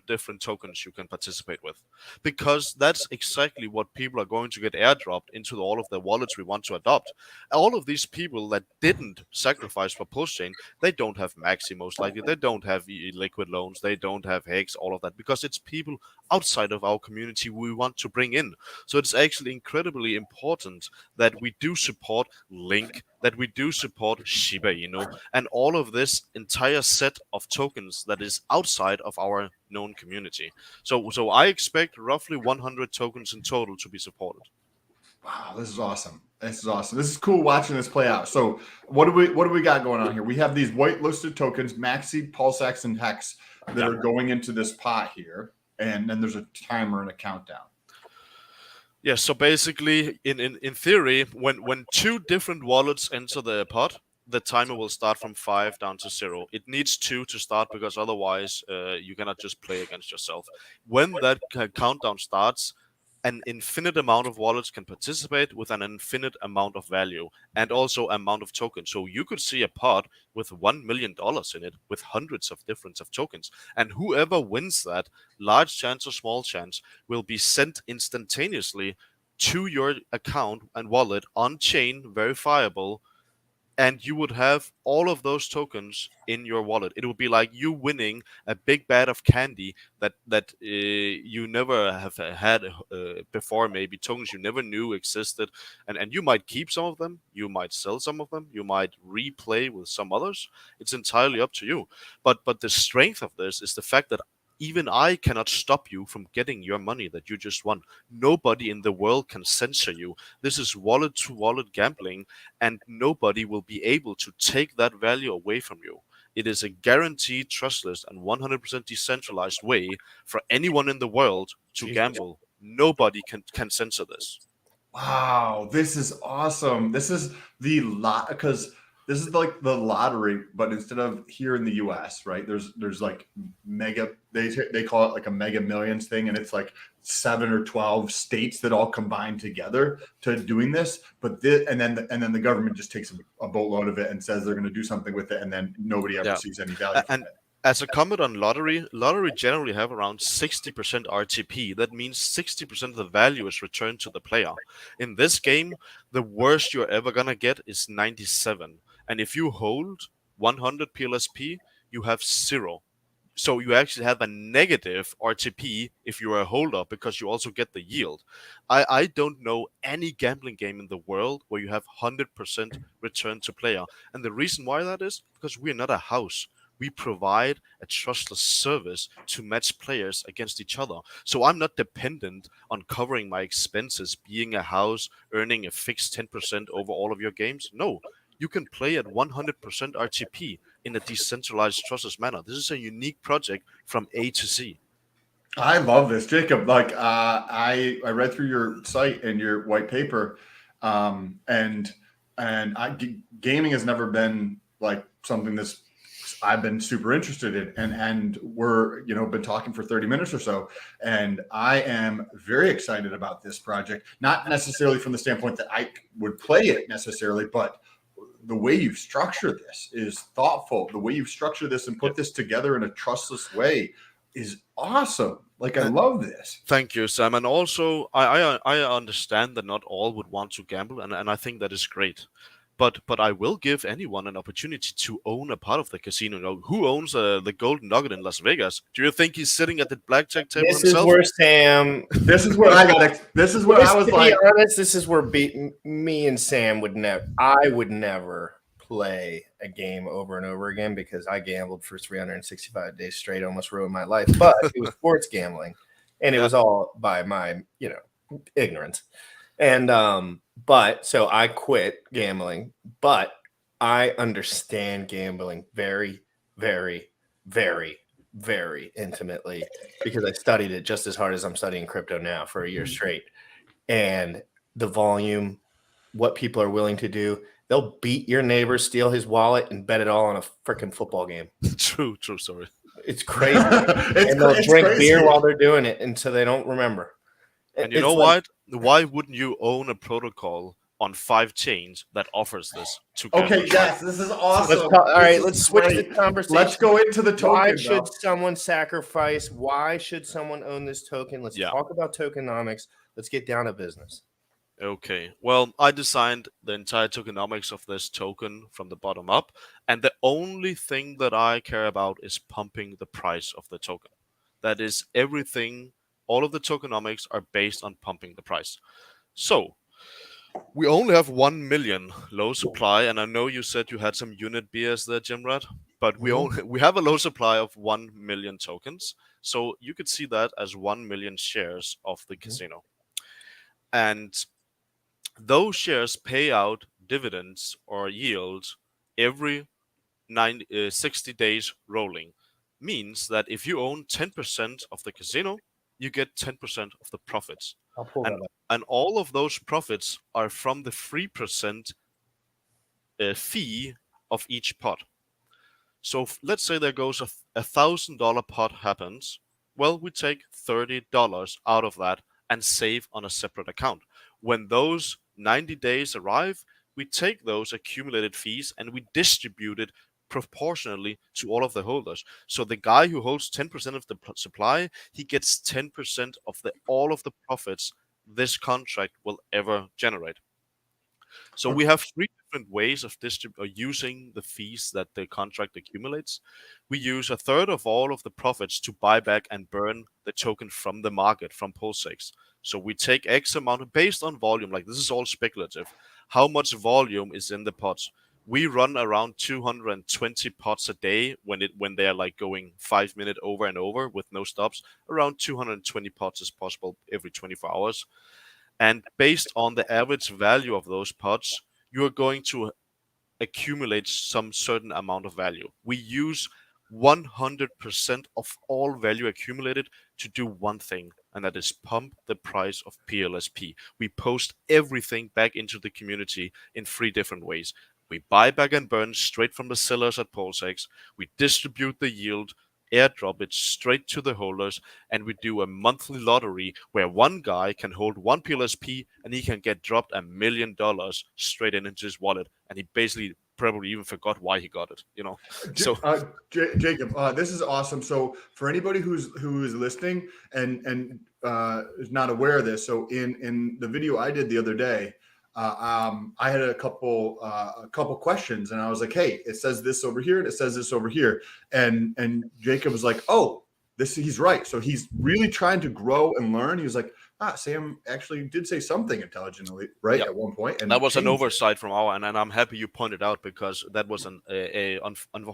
different tokens you can participate with, because that's exactly what people are going to get airdropped into all of the wallets we want to adopt. All of these people that didn't sacrifice for Pulse Chain, they don't have Maxi most likely, they don't have liquid loans, they don't have Hex, all of that, because it's people outside of our community we want to bring in. So it's actually incredibly important that we do support Link, that we do support Shiba Inu, and all of this entire set of tokens that is outside of our known community. So I expect roughly 100 tokens in total to be supported. Wow, this is awesome. This is cool watching this play out. So what do we got going on here? We have these whitelisted tokens, Maxi, PulseX, and Hex, that are going into this pot here, and then there's a timer and a countdown. Yeah, so basically, in theory, when two different wallets enter the pot, the timer will start from 5 down to 0. It needs 2 to start because otherwise you cannot just play against yourself. When that countdown starts, an infinite amount of wallets can participate with an infinite amount of value and also amount of tokens. So you could see a pot with $1 million in it with hundreds of different of tokens. And whoever wins that, large chance or small chance, will be sent instantaneously to your account and wallet on chain, verifiable, and you would have all of those tokens in your wallet. It would be like you winning a big bag of candy that you never have had before. Maybe tokens you never knew existed, and you might keep some of them, you might sell some of them, you might replay with some others. It's entirely up to you. But the strength of this is the fact that even I cannot stop you from getting your money that you just won. Nobody in the world can censor you. This is wallet to wallet gambling, and nobody will be able to take that value away from you. It is a guaranteed, trustless, and 100% decentralized way for anyone in the world to Jesus. gamble. Nobody can censor this. Wow, this is awesome. This is the lot because this is like the lottery, but instead of here in the US, right? There's like mega they call it like a mega millions thing, and it's like 7 or 12 states that all combine together to doing this. But and then the government just takes a boatload of it and says they're going to do something with it, and then nobody ever sees any value from it. As a comment on lottery generally have around 60% RTP. That means 60% of the value is returned to the player. In this game, the worst you're ever gonna get is 97. And if you hold 100 PLSP, you have 0. So you actually have a negative RTP if you're a holder because you also get the yield. I don't know any gambling game in the world where you have 100% return to player. And the reason why that is because we're not a house. We provide a trustless service to match players against each other. So I'm not dependent on covering my expenses, being a house, earning a fixed 10% over all of your games. No, you can play at 100% RTP in a decentralized, trustless manner. This is a unique project from A to Z. I love this, Jacob. Like I read through your site and your white paper, and gaming has never been like something that's I've been super interested in, and we're been talking for 30 minutes or so, and I am very excited about this project. Not necessarily from the standpoint that I would play it necessarily, but the way you've structured this is thoughtful. The way you've structured this and put this together in a trustless way is awesome. Like, I love this. Thank you, Sam. And also, I understand that not all would want to gamble, and I think that is great. But I will give anyone an opportunity to own a part of the casino. Who owns the Golden Nugget in Las Vegas? Do you think he's sitting at the blackjack table This himself? is where Sam. This is where I got. This is where I was like. To be honest, this is where me and Sam would never. I would never play a game over and over again because I gambled for 365 days straight, almost ruined my life. But it was sports gambling, and it was all by my ignorance. And but so I quit gambling, but I understand gambling very, very, very, very intimately because I studied it just as hard as I'm studying crypto now for a year straight. And the volume, what people are willing to do, they'll beat your neighbor, steal his wallet, and bet it all on a freaking football game. True story. It's crazy. And they'll drink beer while they're doing it, and so they don't remember. And you know what? Why wouldn't you own a protocol on 5 chains that offers this to Okay, gamblers? yes, this is awesome. All right, let's switch the conversation. Let's go into the token. Why should someone sacrifice? Why should someone own this token? Let's talk about tokenomics. Let's get down to business. Okay, well, I designed the entire tokenomics of this token from the bottom up, and the only thing that I care about is pumping the price of the token. That is everything. All of the tokenomics are based on pumping the price. So, we only have 1 million low supply, and I know you said you had some unit BS there, Jimrad, but we have a low supply of 1 million tokens. So you could see that as 1 million shares of the casino. And those shares pay out dividends or yield every 60 days rolling. Means that if you own 10% of the casino, you get 10% of the profits. I'll pull that up. And all of those profits are from the 3% fee of each pot. So let's say there goes a $1,000 pot happens. Well, we take $30 out of that and save on a separate account. When those 90 days arrive, we take those accumulated fees and we distribute it proportionally to all of the holders. So the guy who holds 10% of the supply, he gets 10% of all of the profits this contract will ever generate. So we have three different ways of using the fees that the contract accumulates. We use a third of all of the profits to buy back and burn the token from the market, from PulseX. So we take X amount based on volume. Like, this is all speculative. How much volume is in the pots? We run around 220 pots a day when they are like going 5 minutes over and over with no stops. Around 220 pots is possible every 24 hours. And based on the average value of those pots, you are going to accumulate some certain amount of value. We use 100% of all value accumulated to do one thing, and that is pump the price of PLSP. We post everything back into the community in 3 different ways. We buy back and burn straight from the sellers at PulseX. We distribute the yield, airdrop it straight to the holders, and we do a monthly lottery where one guy can hold 1 PLSP and he can get dropped $1 million straight into his wallet, and he basically probably even forgot why he got it, you know. So Jacob, this is awesome. So for anybody who is listening and is not aware of this, so in the video I did the other day, I had a couple questions, and I was like, "Hey, it says this over here, and it says this over here," and Jacob was like, "Oh, he's right." So he's really trying to grow and learn. He was like, Sam actually did say something intelligently, right, at one point, and that was an oversight from our end, and I'm happy you pointed out, because that was an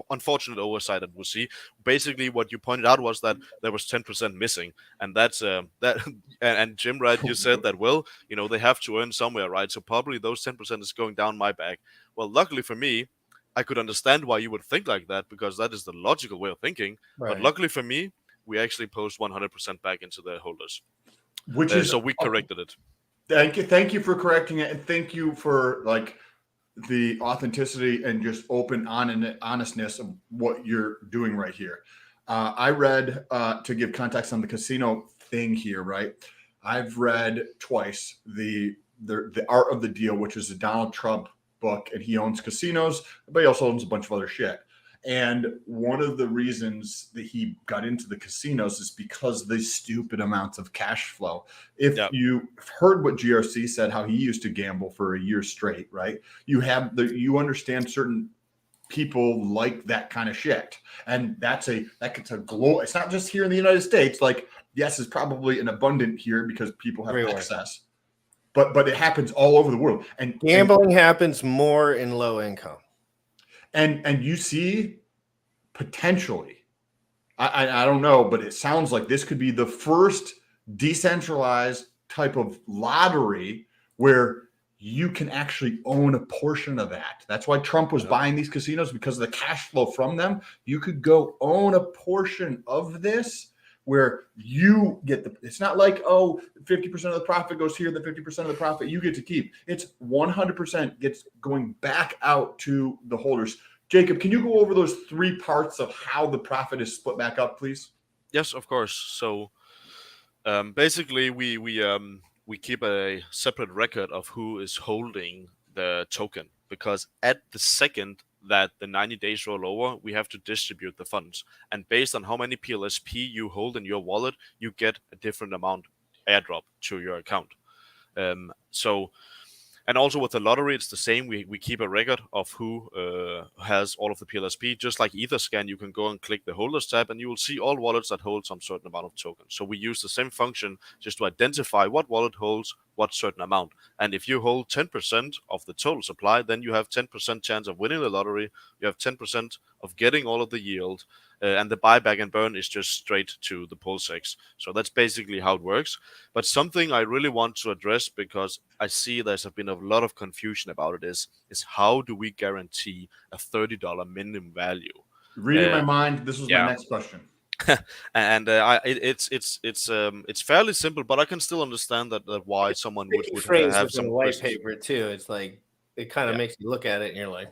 unfortunate oversight that we see. Basically, what you pointed out was that there was 10% missing, and that's that. And Jim, right, you said that, well, you know, they have to earn somewhere, right? So probably those 10% is going down my back. Well, luckily for me, I could understand why you would think like that, because that is the logical way of thinking. Right. But luckily for me, we actually post 100% back into the holders. Which is so we corrected it. Thank you for correcting it, and thank you for like the authenticity and just open honestness of what you're doing right here. I read to give context on the casino thing here, right? I've read twice the Art of the Deal, which is a Donald Trump book, and he owns casinos, but he also owns a bunch of other shit. And one of the reasons that he got into the casinos is because of the stupid amounts of cash flow. If you heard what GRC said, how he used to gamble for a year straight, right? You understand certain people like that kind of shit. And it's a global, it's not just here in the United States. Like, yes, it's probably an abundant here because people have access. But it happens all over the world. And gambling happens more in low income. And you see potentially, I don't know, but it sounds like this could be the first decentralized type of lottery where you can actually own a portion of that. That's why Trump was buying these casinos, because of the cash flow from them. You could go own a portion of this where you get it's not like, 50% of the profit goes here, the 50% of the profit you get to keep. It's 100% gets going back out to the holders. Jacob, can you go over those 3 parts of how the profit is split back up, please? Yes, of course. So basically, we keep a separate record of who is holding the token, because at the second that the 90 days roll over, we have to distribute the funds. And based on how many PLSP you hold in your wallet, you get a different amount airdrop to your account. And also with the lottery, it's the same. We keep a record of who has all of the PLSP. Just like Etherscan, you can go and click the holders tab, and you will see all wallets that hold some certain amount of tokens. So we use the same function just to identify what wallet holds what certain amount. And if you hold 10% of the total supply, then you have 10% chance of winning the lottery. You have 10% of getting all of the yield. And the buyback and burn is just straight to the PulseX. So that's basically how it works. But something I really want to address, because I see there's been a lot of confusion about it, is how do we guarantee a $30 minimum value? Reading my mind, this was my next question. and it's fairly simple, but I can still understand that why someone would phrase have within some the white questions. paper too. It's like it kind of Yeah. makes you look at it and you're like,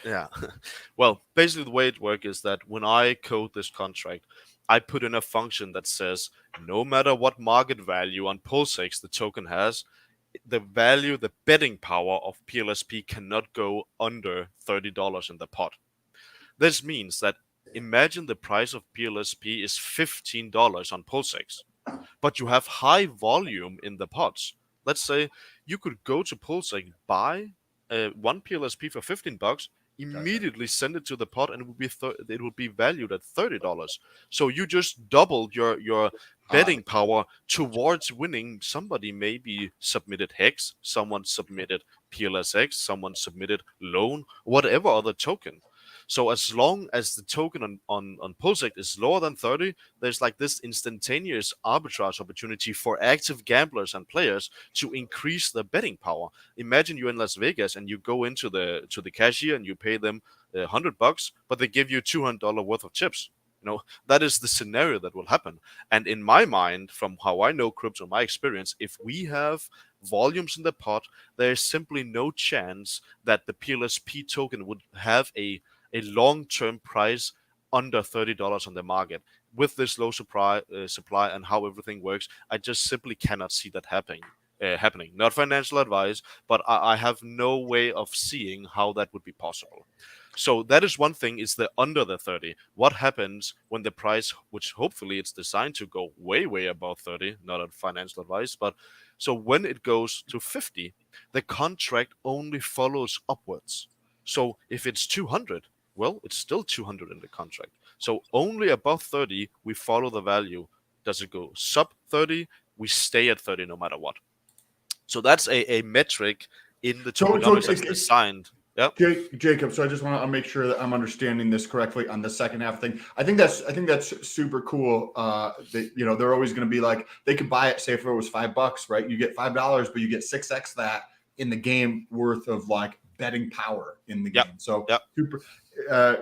Yeah. Well, basically the way it works is that when I code this contract, I put in a function that says no matter what market value on PulseX the token has, the value, the betting power of PLSP cannot go under $30 in the pot. This means that imagine the price of PLSP is $15 on PulseX, but you have high volume in the pots. Let's say you could go to PulseX, buy one PLSP for $15, immediately send it to the pot, and it would be valued at $30. So you just doubled your betting power towards winning. Somebody maybe submitted Hex, someone submitted PLSX, someone submitted Loan, whatever other token. So as long as the token on PulseX is lower than 30, there's like this instantaneous arbitrage opportunity for active gamblers and players to increase their betting power. Imagine you're in Las Vegas and you go into the cashier and you pay them $100, but they give you $200 worth of chips. That is the scenario that will happen. And in my mind, from how I know crypto, my experience, if we have volumes in the pot, there is simply no chance that the PLSP token would have a long-term price under $30 on the market. With this low supply and how everything works, I just simply cannot see that happening. Not financial advice, but I have no way of seeing how that would be possible. So that is one thing, is the under the 30. What happens when the price, which hopefully it's designed to go way, way above 30, not a financial advice, but so when it goes to 50, the contract only follows upwards. So if it's 200, well, it's still 200 in the contract. So only above 30, we follow the value. Does it go sub 30? We stay at 30 no matter what. So that's a metric in the tokenomics that's designed. Yep. Jacob, so I just want to make sure that I'm understanding this correctly on the second half thing. I think that's super cool. They're always going to be like, they could buy it, say if it was $5, right? You get $5, but you get 6x that in the game worth of like betting power in the game. So super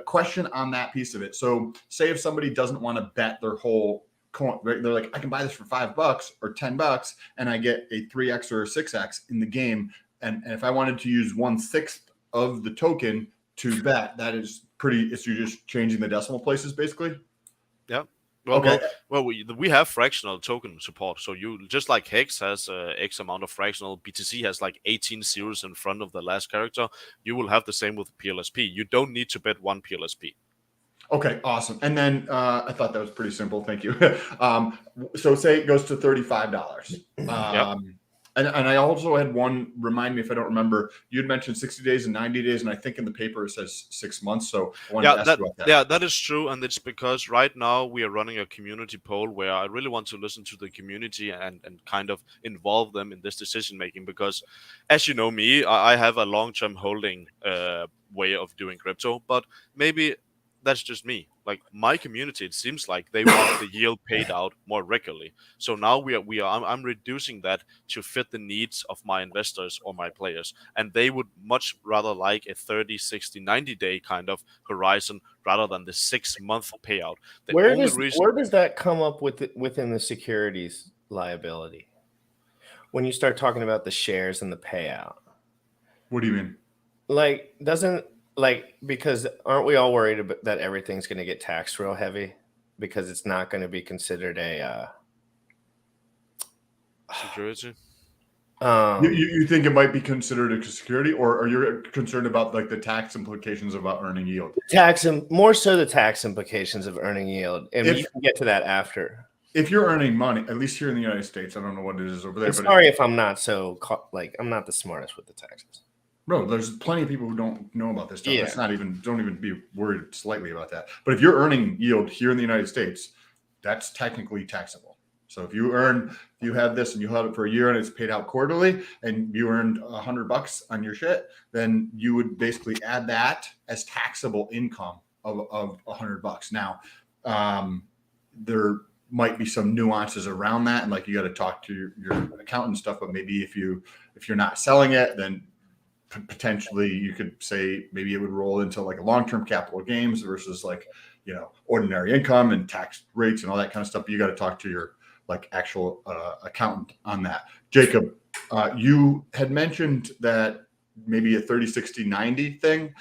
question on that piece of it. So say if somebody doesn't want to bet their whole coin, right? They're like, I can buy this for $5 or $10 and I get a 3x or a 6x in the game. And if I wanted to use 1/6 of the token to bet, that is you're just changing the decimal places basically. Yeah. Well, we have fractional token support. So you, just like Hex has X amount of fractional, BTC has like 18 zeros in front of the last character. You will have the same with PLSP. You don't need to bet one PLSP. Okay, awesome. And then I thought that was pretty simple. Thank you. So say it goes to $35. And I also had one, remind me if I don't remember, you'd mentioned 60 days and 90 days, and I think in the paper it says 6 months. So I wanted to ask you about that. Yeah, that is true. And it's because right now we are running a community poll where I really want to listen to the community and kind of involve them in this decision making. Because as you know me, I have a long-term holding way of doing crypto, but maybe that's just me. Like my community, it seems like they want the yield paid out more regularly. So now I'm reducing that to fit the needs of my investors or my players, and they would much rather like a 30, 60, 90-day kind of horizon rather than the 6-month payout. Where does that come up within the securities liability when you start talking about the shares and the payout? What do you mean? Because aren't we all worried about that everything's going to get taxed real heavy because it's not going to be considered a security? You think it might be considered a security, or are you concerned about like the tax implications about earning yield? More so the tax implications of earning yield, and we can get to that after. If you're earning money, at least here in the United States, I don't know what it is over there. Sorry if I'm not I'm not the smartest with the taxes. Bro, there's plenty of people who don't know about this stuff. Yeah. Don't even be worried slightly about that. But if you're earning yield here in the United States, that's technically taxable. So if you have this and you held it for a year and it's paid out quarterly and you earned $100 on your shit, then you would basically add that as taxable income of $100. Now, there might be some nuances around that. And like, you got to talk to your accountant and stuff, but maybe if you're not selling it, then potentially you could say maybe it would roll into like a long-term capital gains versus like, ordinary income and tax rates and all that kind of stuff. But you got to talk to your like actual accountant on that. Jacob, you had mentioned that maybe a 30, 60, 90 thing.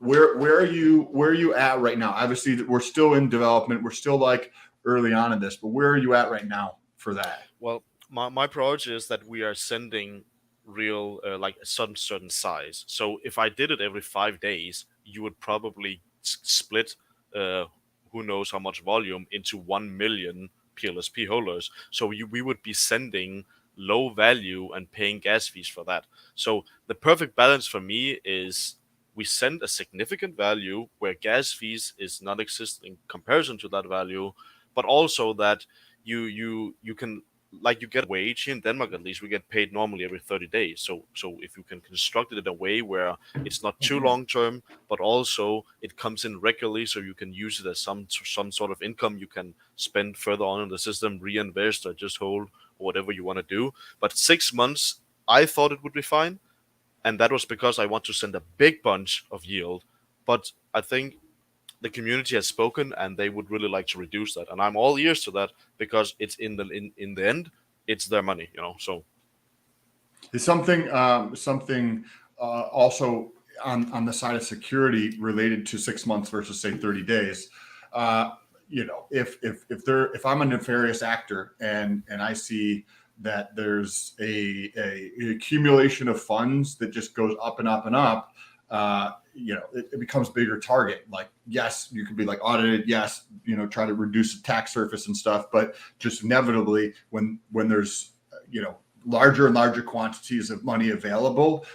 Where are you at right now? Obviously we're still in development. We're still like early on in this, but where are you at right now for that? Well, my priority is that we are sending real like some certain size. So if I did it every 5 days, you would probably split who knows how much volume into 1 million PLSP holders. So we would be sending low value and paying gas fees for that. So the perfect balance for me is we send a significant value where gas fees is non-existent in comparison to that value, but also that you can, like, you get a wage here in Denmark. At least we get paid normally every 30 days. So if you can construct it in a way where it's not too long term, but also it comes in regularly, so you can use it as some sort of income you can spend further on in the system, reinvest, or just hold, or whatever you want to do. But 6 months, I thought it would be fine, and that was because I want to send a big bunch of yield. But I think the community has spoken, and they would really like to reduce that, and I'm all ears to that, because it's in the end, it's their money, So Is something also on the side of security related to 6 months versus say 30 days. If I'm a nefarious actor and I see that there's a accumulation of funds that just goes up and up and up, it becomes bigger target. Like, yes, you could be like audited. Yes, try to reduce the tax surface and stuff. But just inevitably, when there's, larger and larger quantities of money available,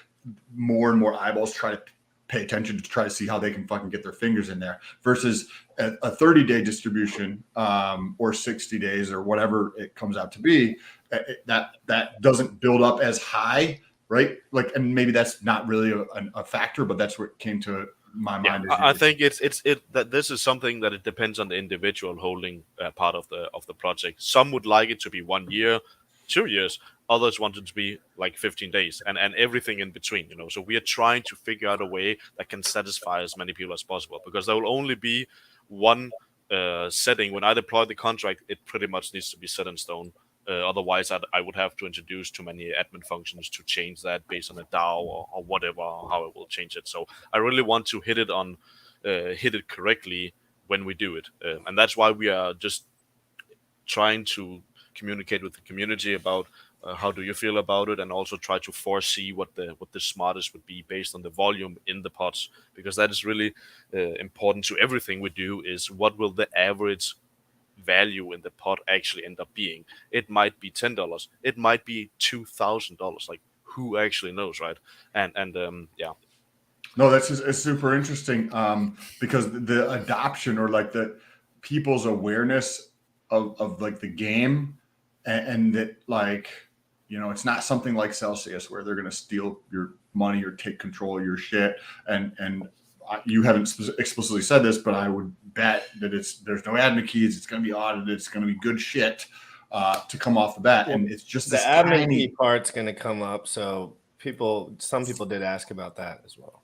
more and more eyeballs try to pay attention to try to see how they can fucking get their fingers in there versus a 30-day distribution, or 60 days or whatever it comes out to be. That doesn't build up as high. Right. Like, and maybe that's not really a factor, but that's what came to my mind. I think it's that this is something that it depends on the individual holding part of the project. Some would like it to be 1 year, 2 years. Others want it to be like 15 days and everything in between, So we are trying to figure out a way that can satisfy as many people as possible, because there will only be one setting. When I deploy the contract, it pretty much needs to be set in stone. Otherwise, I would have to introduce too many admin functions to change that based on a DAO or whatever, how it will change it. So I really want to hit it correctly when we do it, and that's why we are just trying to communicate with the community about how do you feel about it, and also try to foresee what the smartest would be based on the volume in the pots, because that is really important to everything we do. Is what will the average value in the pot actually end up being? It might be $10, it might be $2,000. Like, who actually knows, right? And yeah. No, it's super interesting, because the adoption, or like the people's awareness of like the game, and that, like, it's not something like Celsius where they're going to steal your money or take control of your shit. And you haven't explicitly said this, but I would bet that there's no admin keys. It's going to be audited. It's going to be good shit to come off the bat. And it's just the admin key part's going to come up. So some people did ask about that as well.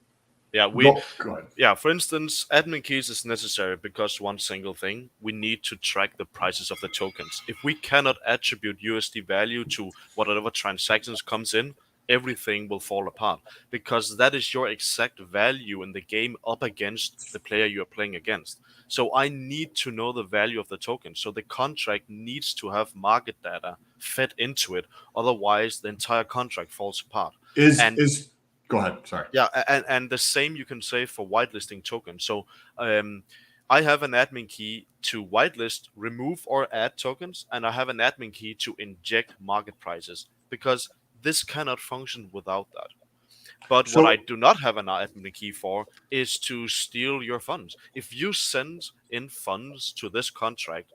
Yeah, go ahead. Yeah, for instance, admin keys is necessary because one single thing: we need to track the prices of the tokens. If we cannot attribute USD value to whatever transactions comes in, everything will fall apart, because that is your exact value in the game up against the player you are playing against. So I need to know the value of the token. So the contract needs to have market data fed into it. Otherwise, the entire contract falls apart. Go ahead. Sorry. Yeah, and the same you can say for whitelisting tokens. So I have an admin key to whitelist, remove, or add tokens, and I have an admin key to inject market prices, because this cannot function without that. But what I do not have an admin key for is to steal your funds. If you send in funds to this contract,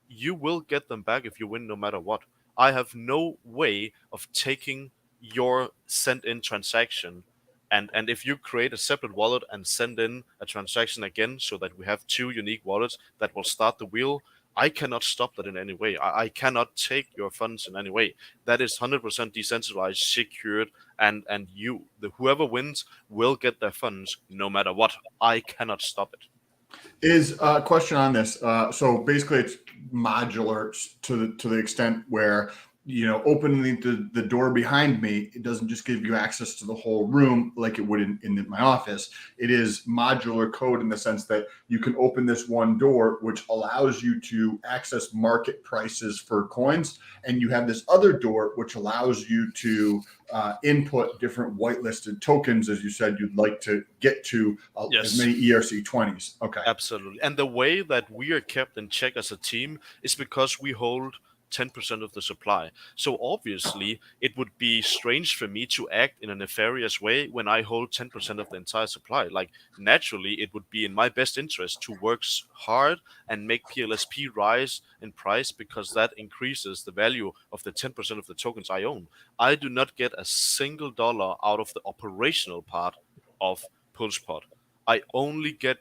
you will get them back if you win, no matter what. I have no way of taking your sent in transaction, and if you create a separate wallet and send in a transaction again, so that we have two unique wallets that will start the wheel, I cannot stop that in any way. I cannot take your funds in any way. That is 100% decentralized, secured, and whoever wins will get their funds no matter what. I cannot stop it. Is a question on this. So basically, it's modular to the extent where, opening the door behind me, it doesn't just give you access to the whole room like it would in my office. It is modular code in the sense that you can open this one door, which allows you to access market prices for coins, and you have this other door which allows you to input different whitelisted tokens, as you said you'd like to get to as many ERC20s. Okay. Absolutely. And the way that we are kept in check as a team is because we hold 10% of the supply. So obviously it would be strange for me to act in a nefarious way when I hold 10% of the entire supply. Like, naturally it would be in my best interest to work hard and make PLSP rise in price, because that increases the value of the 10% of the tokens I own. I do not get a single dollar out of the operational part of PulsePod. I only get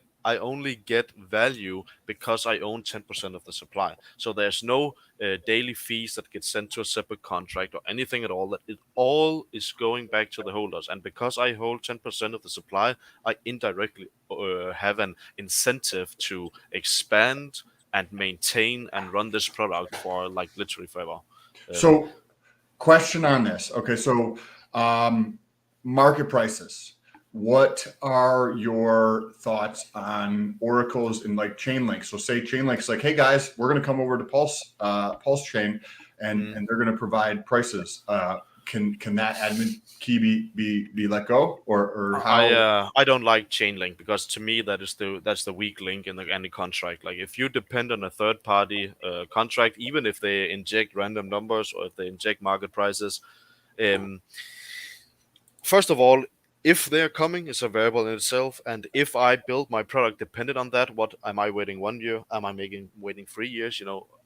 value because I own 10% of the supply. So there's no daily fees that get sent to a separate contract or anything at all. That it all is going back to the holders. And because I hold 10% of the supply, I indirectly have an incentive to expand and maintain and run this product for like literally forever. So, question on this. Okay, so market prices. What are your thoughts on oracles and like Chainlink? So say Chainlink's like, hey guys, we're going to come over to Pulse Chain, and they're going to provide prices. Can that admin key be let go, or how? I don't like Chainlink, because to me that's the weak link in any contract. Like, if you depend on a third party contract, even if they inject random numbers or if they inject market prices, first of all, if they're coming, it's a variable in itself. And if I build my product dependent on that, what am I waiting 1 year? Am I waiting 3 years?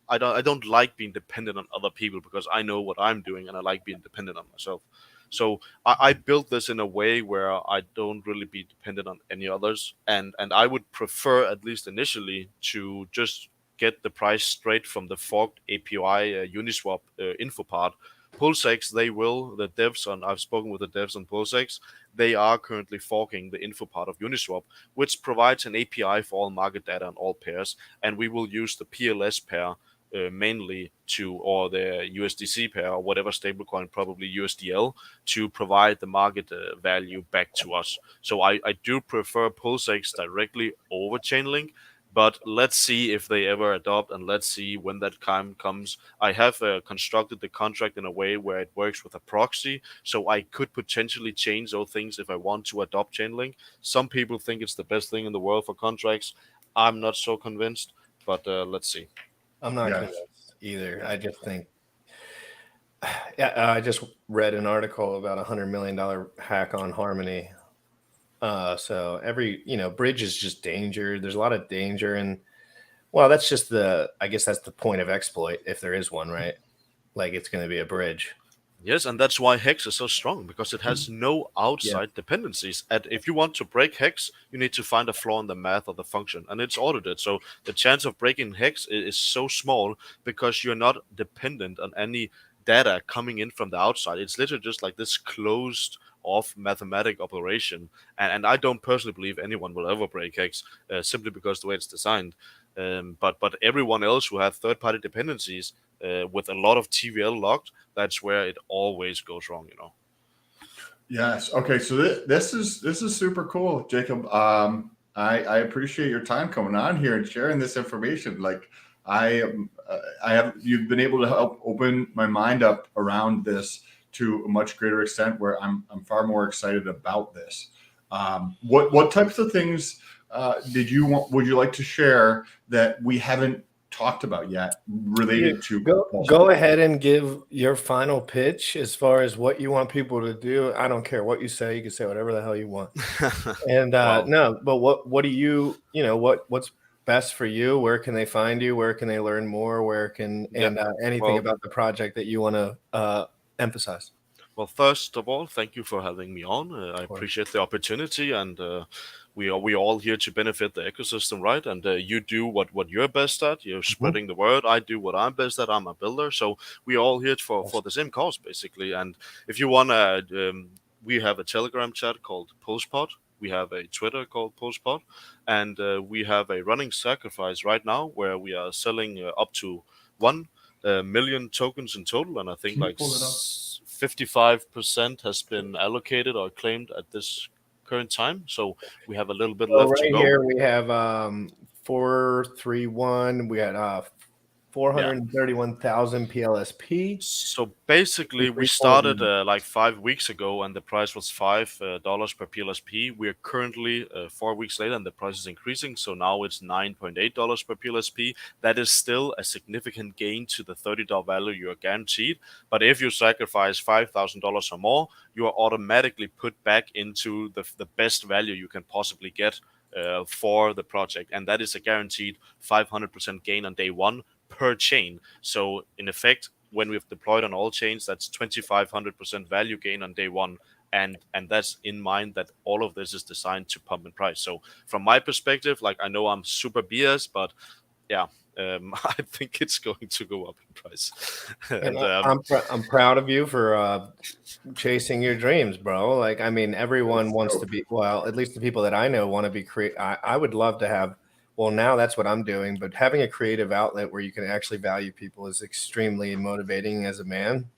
I don't like being dependent on other people, because I know what I'm doing and I like being dependent on myself. So I built this in a way where I don't really be dependent on any others. And I would prefer, at least initially, to just get the price straight from the forked API Uniswap info part. PulseX, I've spoken with the devs on PulseX. They are currently forking the info part of Uniswap, which provides an API for all market data on all pairs. And we will use the PLS pair mainly or the USDC pair, or whatever stablecoin, probably USDL, to provide the market value back to us. So I do prefer PulseX directly over Chainlink. But let's see if they ever adopt, and let's see when that time comes. I have constructed the contract in a way where it works with a proxy, so I could potentially change those things if I want to adopt Chainlink. Some people think it's the best thing in the world for contracts. I'm not so convinced, but let's see. I'm not convinced either. I just think, I just read an article about $100 million hack on Harmony. So every, bridge is just danger. There's a lot of danger. And well, that's just I guess that's the point of exploit, if there is one, right? Like, it's going to be a bridge. Yes, and that's why Hex is so strong, because it has no outside dependencies. And if you want to break Hex, you need to find a flaw in the math of the function, and it's audited. So the chance of breaking Hex is so small, because you're not dependent on any data coming in from the outside. It's literally just like this closed off mathematic operation. And I don't personally believe anyone will ever break Hex, simply because the way it's designed. But everyone else who have third-party dependencies with a lot of TVL locked, that's where it always goes wrong, Yes. Okay. So this is super cool, Jacob. I appreciate your time coming on here and sharing this information. Like, you've been able to help open my mind up around this to a much greater extent, where I'm far more excited about this. What types of things would you like to share that we haven't talked about yet related to go ahead and give your final pitch as far as what you want people to do. I don't care what you say. You can say whatever the hell you want. And no, but what do you what's best for you? Where can they find you? Where can they learn more? Where can anything about the project that you want to emphasize? Well, first of all, thank you for having me on. I course. appreciate the opportunity, and we are all here to benefit the ecosystem, right? And you do what you're best at. You're spreading the word. I do what I'm best at. I'm a builder, so we're all here for the same cause, basically. And if you wanna, we have a Telegram chat called Postpod. We have a Twitter called Postpod, and we have a running sacrifice right now where we are selling up to 1 million tokens in total, and I think Can you like pull it up? 55% has been allocated or claimed at this current time. So we have a little bit So left to right go. here we have 431. We had 431,000 PLSP. So basically, we 3 started like 5 weeks ago, and the price was $5 per PLSP. We're currently 4 weeks later, and the price is increasing. So now it's $9.8 per PLSP. That is still a significant gain to the $30 value you are guaranteed. But if you sacrifice $5,000 or more, you are automatically put back into the best value you can possibly get for the project, and that is a guaranteed 500% gain on day one per chain. So in effect, when we've deployed on all chains, that's 2,500% value gain on day one. And that's in mind that all of this is designed to pump in price. So from my perspective, like, I know I'm super BS, but yeah, I think it's going to go up in price. And I'm proud of you for chasing your dreams, bro. Like, I mean, everyone wants to be, well, at least the people that I know want to be I would love to have, well, now that's what I'm doing, but having a creative outlet where you can actually value people is extremely motivating as a man.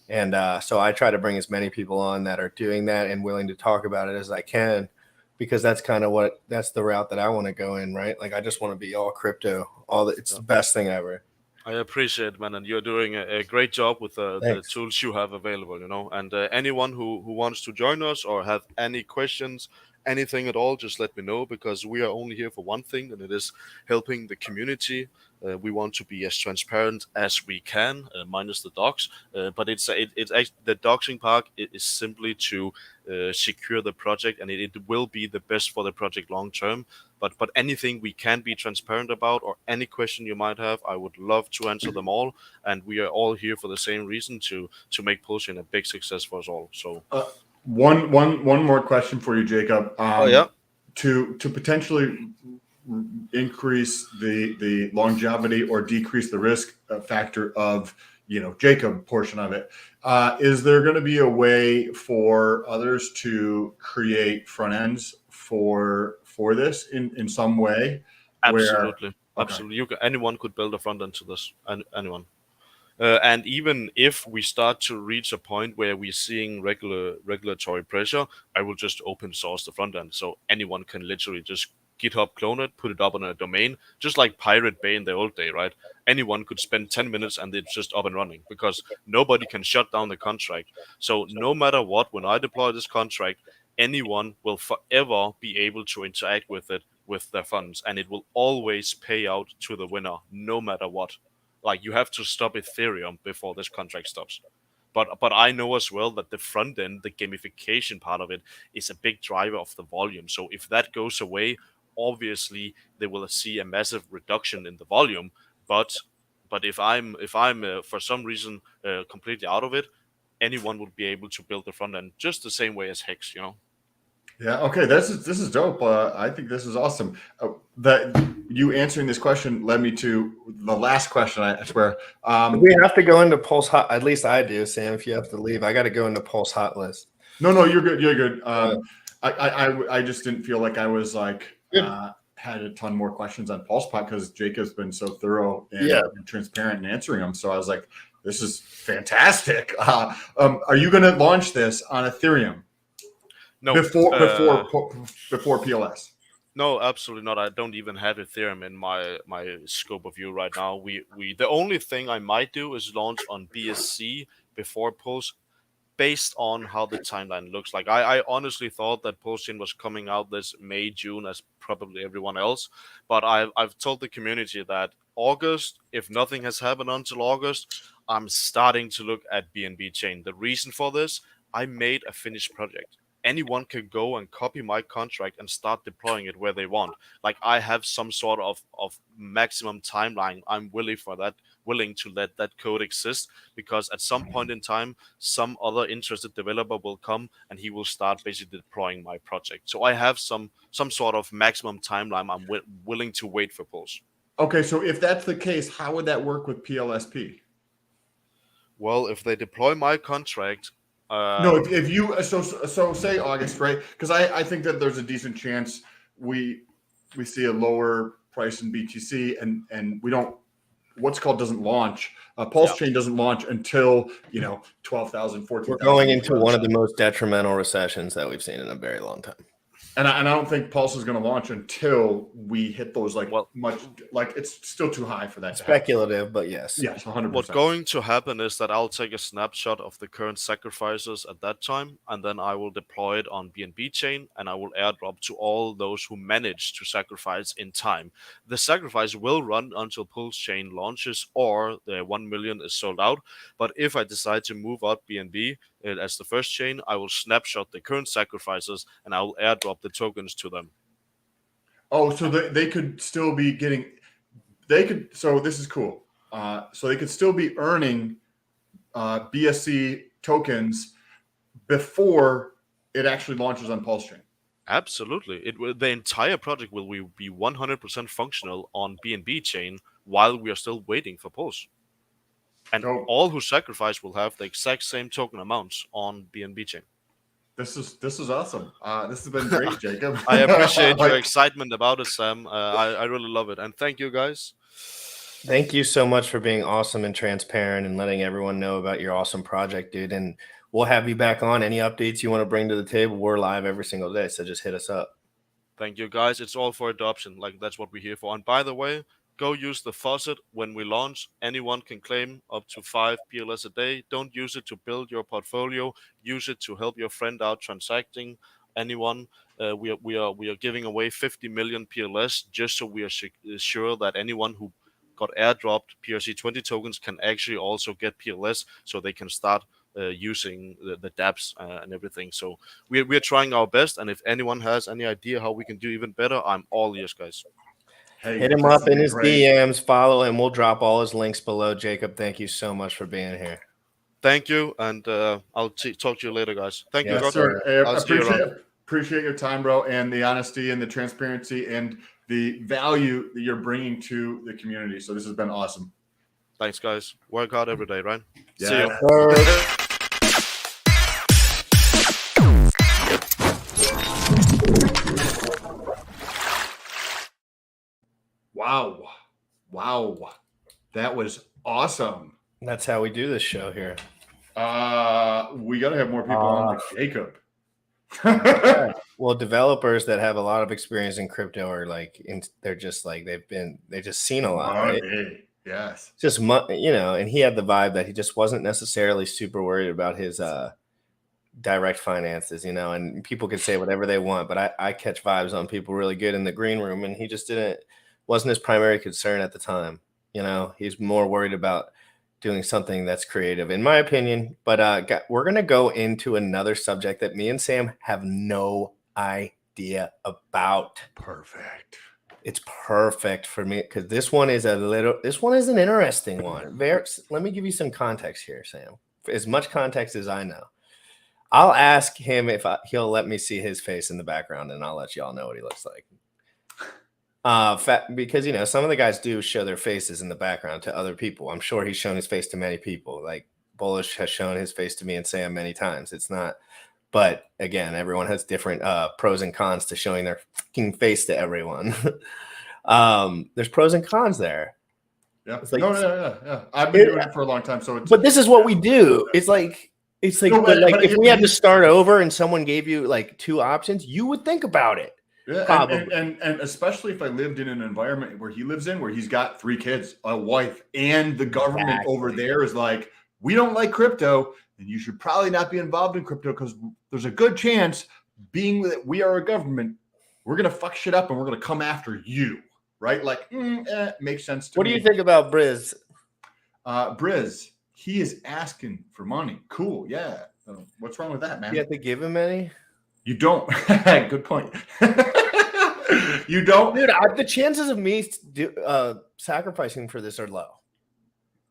And so I try to bring as many people on that are doing that and willing to talk about it as I can, because that's kind of that's the route that I want to go in, right? Like, I just want to be all crypto, it's the best thing ever. I appreciate it, man, and you're doing a great job with the Thanks. tools you have available, And anyone who wants to join us or have any questions, anything at all, just let me know, because we are only here for one thing, and it is helping the community. We want to be as transparent as we can, minus the docs. But it's the doxing part is simply to secure the project, and it will be the best for the project long term. But anything we can be transparent about, or any question you might have, I would love to answer them all. And we are all here for the same reason, to make Pulsion a big success for us all. So one more question for you, Jacob. yeah. To potentially increase the longevity or decrease the risk factor of Jacob portion of it, is there going to be a way for others to create front ends for this in some way? Absolutely. Okay. Absolutely. Anyone could build a front end to this. Anyone. And even if we start to reach a point where we're seeing regulatory pressure, I will just open source the front end, so anyone can literally just GitHub clone it, put it up on a domain, just like Pirate Bay in the old day, right? Anyone could spend 10 minutes and it's just up and running, because nobody can shut down the contract. So no matter what, when I deploy this contract, anyone will forever be able to interact with it with their funds, and it will always pay out to the winner, no matter what. Like, you have to stop Ethereum before this contract stops. But I know as well that the front end, the gamification part of it, is a big driver of the volume. So if that goes away, obviously they will see a massive reduction in the volume. But if I'm for some reason completely out of it, anyone would be able to build the front end just the same way as Hex, Yeah. Okay. This is dope. I think this is awesome. That you answering this question led me to the last question. I swear. We have to go into Pulse Hot. At least I do, Sam. If you have to leave, I got to go into Pulse Hot List. No, you're good. You're good. I just didn't feel like I was like had a ton more questions on Pulse Pot, because Jacob's been so thorough and transparent in answering them. So I was like, this is fantastic. Are you going to launch this on Ethereum? No. Before PLS. No, absolutely not. I don't even have Ethereum in my scope of view right now. We the only thing I might do is launch on BSC before Pulse, based on how the timeline looks like. I honestly thought that Pulsion was coming out this May, June, as probably everyone else. But I've told the community that August, if nothing has happened until August, I'm starting to look at BNB chain. The reason for this, I made a finished project. anyone can go and copy my contract and start deploying it where they want. Like I have some sort of maximum timeline. I'm willing to let that code exist, because at some point in time, some other interested developer will come and he will start basically deploying my project. So I have some sort of maximum timeline I'm willing to wait for Pulse. Okay, so if that's the case, how would that work with PLSP? Well, if they deploy my contract, no, if you so say August, right? Because I think that there's a decent chance we see a lower price in BTC, and we don't doesn't launch. Pulse Chain doesn't launch until 12,000, 14,000. We're going into one of the most detrimental recessions that we've seen in a very long time. And I don't think Pulse is going to launch until we hit those it's still too high for that. Speculative, but yes. Yes, 100%. What's going to happen is that I'll take a snapshot of the current sacrifices at that time, and then I will deploy it on BNB chain, and I will airdrop to all those who manage to sacrifice in time. The sacrifice will run until Pulse chain launches or the 1 million is sold out. But if I decide to move up BNB as the first chain, I will snapshot the current sacrifices and I will airdrop the tokens to them. Oh, so they could still be getting, so this is cool. So they could still be earning BSC tokens before it actually launches on Pulse Chain. Absolutely. The entire project will be 100% functional on BNB chain while we are still waiting for Pulse. And all who sacrifice will have the exact same token amounts on BNB chain. This is awesome. This has been great, Jacob. I appreciate your excitement about it, Sam. I really love it. And thank you, guys. Thank you so much for being awesome and transparent and letting everyone know about your awesome project, dude. And we'll have you back on. Any updates you want to bring to the table, we're live every single day, so just hit us up. Thank you, guys. It's all for adoption. Like, that's what we're here for. And by the way, go use the faucet when we launch. Anyone can claim up to 5 PLS a day. Don't use it to build your portfolio. Use it to help your friend out transacting. Anyone, we are giving away 50 million PLS just so we are sure that anyone who got airdropped PRC20 tokens can actually also get PLS, so they can start using the dApps and everything. So we're trying our best, and if anyone has any idea how we can do even better, I'm all ears, guys. Hey, hit him up in his DMs, follow him. We'll drop all his links below. Jacob, thank you so much for being here. Thank you, and I'll talk to you later, guys. Thank you, sir. Appreciate your time, bro, and the honesty and the transparency and the value that you're bringing to the community. So this has been awesome. Thanks, guys. Work hard every day, right? Yeah. See you. Wow. That was awesome. That's how we do this show here. We got to have more people on like Jacob. Well, developers that have a lot of experience in crypto are they're just like, they've just seen a lot, right? Yes. Just, and he had the vibe that he just wasn't necessarily super worried about his direct finances, and people could say whatever they want, but I catch vibes on people really good in the green room, and he just wasn't his primary concern at the time. He's more worried about doing something that's creative, in my opinion. But we're going to go into another subject that me and Sam have no idea about. Perfect. It's perfect for me because this one is an interesting one. Let me give you some context here, Sam. As much context as I know. I'll ask him if he'll let me see his face in the background, and I'll let y'all know what he looks like. Because some of the guys do show their faces in the background to other people. I'm sure he's shown his face to many people. Like Bullish has shown his face to me and Sam many times. It's not, but again, everyone has different pros and cons to showing their fucking face to everyone. There's pros and cons there. Yeah. Yeah. I've been doing it for a long time. But this is what we do. It's like if we had to start over and someone gave you like 2 options, you would think about it. Yeah, and especially if I lived in an environment where he lives in, where he's got 3 kids, a wife, and the government over there is like, we don't like crypto, and you should probably not be involved in crypto because there's a good chance, being that we are a government, we're going to fuck shit up and we're going to come after you, right? Like, makes sense to me. What do you think about Briz? Briz, he is asking for money. Cool, yeah. What's wrong with that, man? You have to give him any? You don't. Good point. You don't. Dude, the chances of me sacrificing for this are low.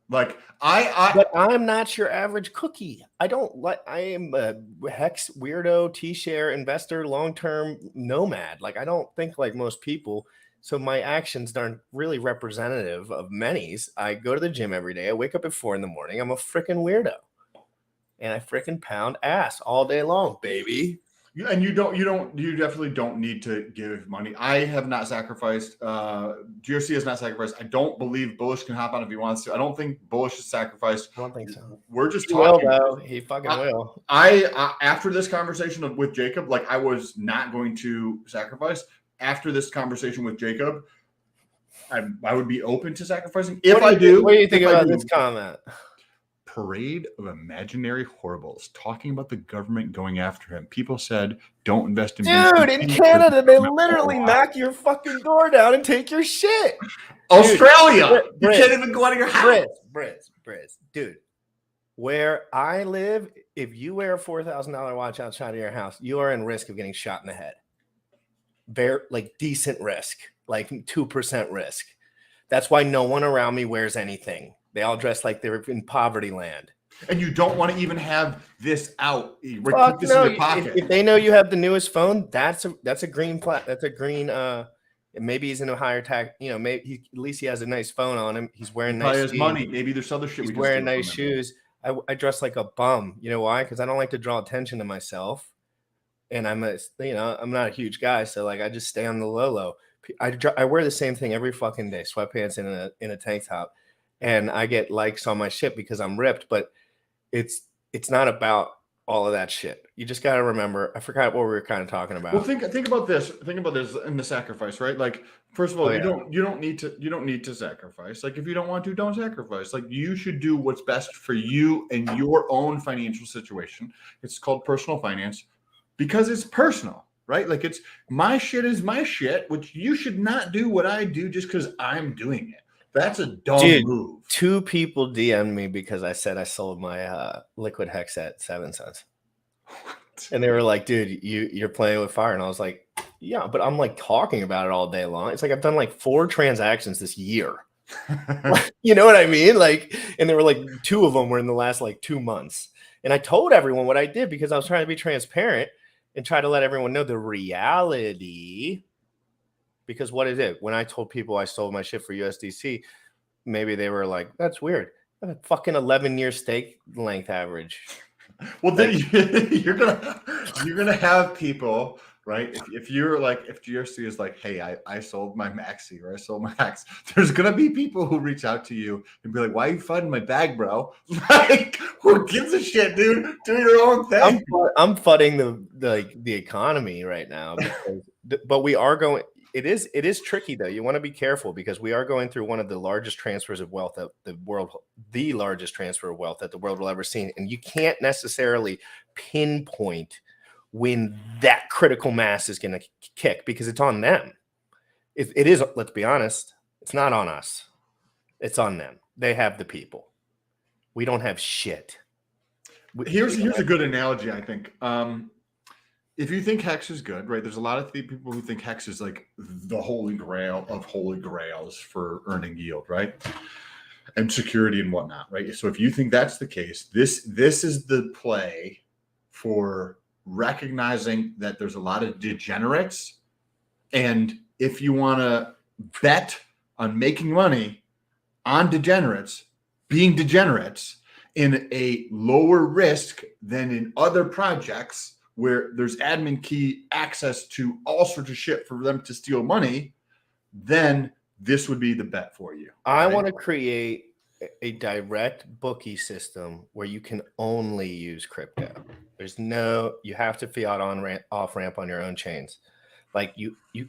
Like but I'm not your average cookie. I am a hex weirdo, T-share investor, long-term nomad. Like I don't think like most people. So my actions aren't really representative of many's. I go to the gym every day. I wake up at 4 a.m. I'm a freaking weirdo. And I freaking pound ass all day long, baby. And you definitely don't need to give money. I have not sacrificed. GRC has not sacrificed. I don't believe Bullish can hop on if he wants to. I don't think Bullish is sacrificed. I don't think so. We're just talking. Will, though. He fucking will. I after this conversation with Jacob, like I was not going to sacrifice. After this conversation with Jacob, I would be open to sacrificing. What do you think about this comment? Parade of imaginary horribles talking about the government going after him. People said, don't invest in Dude, in Canada, they literally knock your fucking door down and take your shit. Australia, you can't even go out of your house. Briz. Dude, where I live, if you wear a $4,000 watch outside of your house, you are in risk of getting shot in the head. Very like decent risk, like 2% risk. That's why no one around me wears anything. They all dress like they're in poverty land. And you don't want to even have this out. Keep this no. in your pocket. If they know you have the newest phone, that's a green That's a green. Maybe he's in a higher tax. You know, maybe at least he has a nice phone on him. He's wearing nice. His money. Maybe there's other shit. He's wearing nice shoes. I dress like a bum. You know why? Because I don't like to draw attention to myself. And I'm not a huge guy, so like I just stay on the low. I wear the same thing every fucking day: sweatpants in a tank top. And I get likes on my shit because I'm ripped, but it's not about all of that shit. You just got to remember. I forgot what we were kind of talking about. Well, think about this. Think about this in the sacrifice, right? Like, first of all, you don't need to sacrifice. Like, if you don't want to, don't sacrifice. Like, you should do what's best for you and your own financial situation. It's called personal finance because it's personal, right? Like, it's my shit is my shit, which you should not do what I do just because I'm doing it. That's a dumb move. 2 people DM'd me because I said I sold my liquid hex at 7 cents. What? And they were like, dude, you're playing with fire. And I was like, yeah, but I'm like talking about it all day long. It's like I've done like 4 transactions this year. You know what I mean? Like, and there were like 2 of them were in the last like 2 months. And I told everyone what I did because I was trying to be transparent and try to let everyone know the reality. Because what is it? When I told people I sold my shit for USDC, maybe they were like, that's weird. That's a fucking 11-year stake length average. Well, then you're gonna have people, right? If GRC is like, hey, I sold my Maxi or I sold my X, there's gonna be people who reach out to you and be like, why are you funding my bag, bro? Like, who gives a shit, dude? Do your own thing. I'm fudding the economy right now, but we are going. It is tricky though. You want to be careful because we are going through one of the largest transfers of wealth that the largest transfer of wealth that the world will ever see. And you can't necessarily pinpoint when that critical mass is going to kick because it's on them. If it is, let's be honest, it's not on us. It's on them. They have the people. We don't have shit. Here's a good analogy, I think. If you think Hex is good, right? There's a lot of people who think Hex is like the holy grail of holy grails for earning yield, right? And security and whatnot, right? So if you think that's the case, this is the play for recognizing that there's a lot of degenerates. And if you want to bet on making money on degenerates, being degenerates in a lower risk than in other projects, where there's admin key access to all sorts of shit for them to steal money, then this would be the bet for you. I want to create a direct bookie system where you can only use crypto. You have to fiat off ramp on your own chains. Like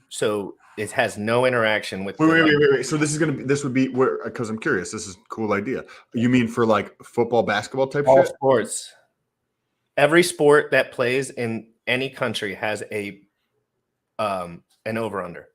so it has no interaction with. Wait. So this would be where, because I'm curious, this is a cool idea. You mean for like football, basketball type all shit? Sports. Every sport that plays in any country has an over-under.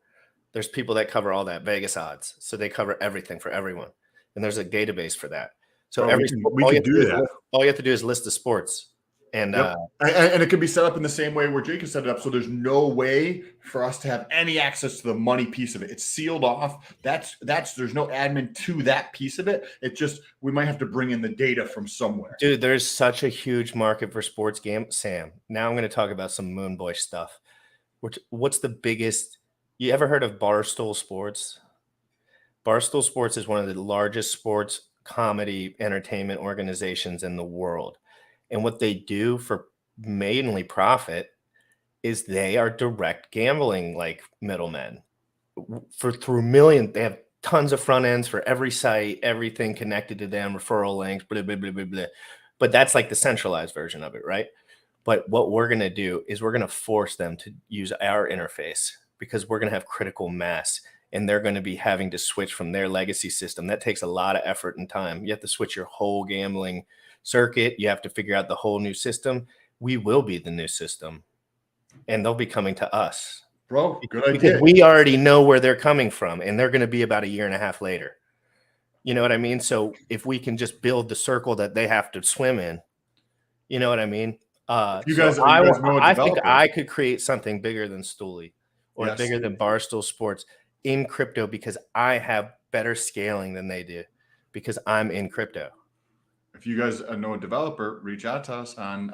There's people that cover all that, Vegas odds. So they cover everything for everyone. And there's a database for that. So all you have to do is list the sports. And Yep. And it could be set up in the same way where Jake has set it up. So there's no way for us to have any access to the money piece of it. It's sealed off. That's there's no admin to that piece of it. It just, we might have to bring in the data from somewhere. dude, there's such a huge market for sports game. Sam, now I'm going to talk about some Moon Boy stuff. What's the biggest? You ever heard of Barstool Sports? Barstool Sports is one of the largest sports comedy entertainment organizations in the world. And what they do for mainly profit is they are direct gambling like middlemen through millions. They have tons of front ends for every site, everything connected to them, referral links, blah, blah, blah, blah, blah. But that's like the centralized version of it, right? But what we're going to do is we're going to force them to use our interface because we're going to have critical mass. And they're going to be having to switch from their legacy system. That takes a lot of effort and time. You have to switch your whole gambling circuit. You have to figure out the whole new system. We will be the new system, and they'll be coming to us. Bro, good idea. Because we already know where they're coming from, and they're going to be about 1.5 years later. You know what I mean? So if we can just build the circle that they have to swim in, you know what I mean? I think I could create something bigger than Stooley or bigger than Barstool Sports in crypto because I have better scaling than they do because I'm in crypto. If you guys know a developer, reach out to us on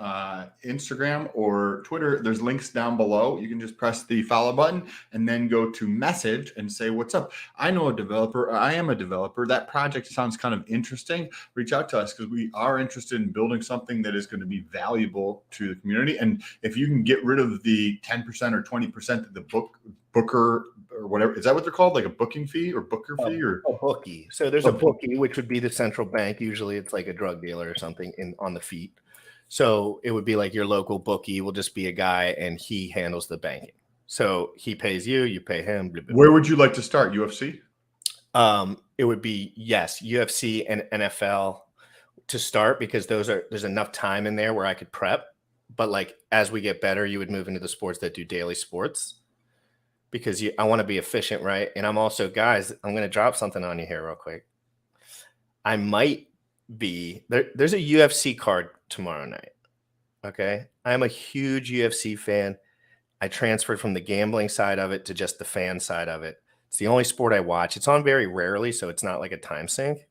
Instagram or Twitter. There's links down below. You can just press the follow button and then go to message and say, what's up? I know a developer. I am a developer. That project sounds kind of interesting. Reach out to us because we are interested in building something that is going to be valuable to the community. And if you can get rid of the 10% or 20% that the booker or whatever, is that what they're called? Like a booking fee or booker fee or a bookie? So there's a bookie, which would be the central bank. Usually it's like a drug dealer or something on the feet. So it would be like your local bookie will just be a guy and he handles the banking. So he pays you, you pay him. Blah, blah, Where would you like to start? UFC? It would be, yes, UFC and NFL to start because there's enough time in there where I could prep. But like as we get better, you would move into the sports that do daily sports. Because I want to be efficient, right? And I'm also, guys, I'm going to drop something on you here real quick. I might be, there's a UFC card tomorrow night, okay? I'm a huge UFC fan. I transferred from the gambling side of it to just the fan side of it. It's the only sport I watch. It's on very rarely, so it's not like a time sink.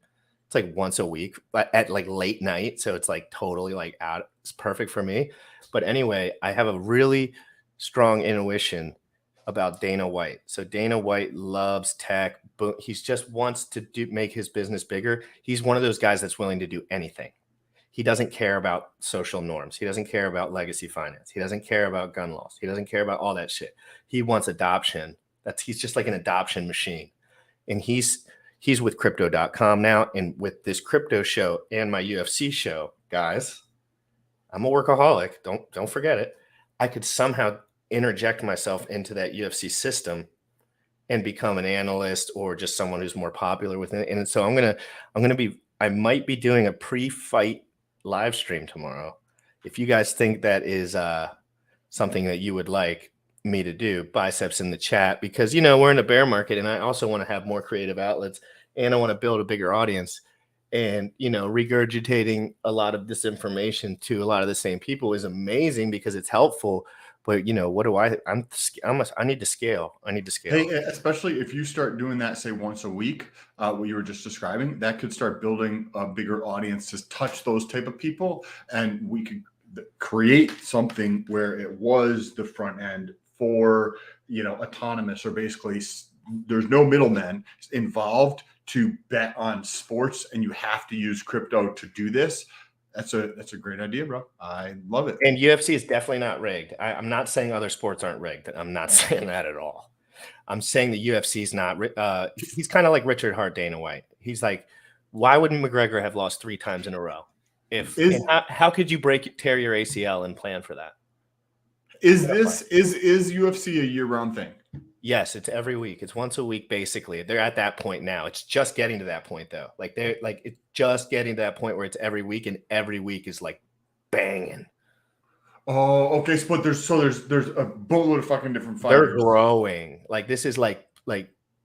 It's like once a week, but at like late night, so it's like totally like out. It's perfect for me. But anyway, I have a really strong intuition about Dana White. So Dana White loves tech, but he just wants to make his business bigger. He's one of those guys that's willing to do anything. He doesn't care about social norms. He doesn't care about legacy finance. He doesn't care about gun laws. He doesn't care about all that shit. He wants adoption. He's just like an adoption machine. And he's with crypto.com now. And with this crypto show and my UFC show, guys, I'm a workaholic. Don't forget it. I could somehow interject myself into that UFC system and become an analyst or just someone who's more popular with it. And so I might be doing a pre-fight live stream tomorrow. If you guys think that is something that you would like me to do, biceps in the chat, because, we're in a bear market and I also want to have more creative outlets and I want to build a bigger audience. And, regurgitating a lot of this information to a lot of the same people is amazing because it's helpful. But what do I need to scale. I need to scale. Hey, especially if you start doing that, say once a week, what you were just describing, that could start building a bigger audience to touch those type of people. And we could create something where it was the front end for, autonomous or basically there's no middlemen involved to bet on sports. And you have to use crypto to do this. That's a great idea, bro. I love it. And UFC is definitely not rigged. I'm not saying other sports aren't rigged. I'm not saying that at all. I'm saying the UFC is not. He's kind of like Richard Hart, Dana White. He's like, why wouldn't McGregor have lost 3 times in a row? How could you tear your ACL and plan for that? Is UFC a year-round thing? Yes, it's every week. It's once a week, basically. They're at that point now. It's just getting to that point, though. Like it's just getting to that point where it's every week, and every week is like banging. Oh, okay. But there's a boatload of fucking different fighters. They're growing. Like this is like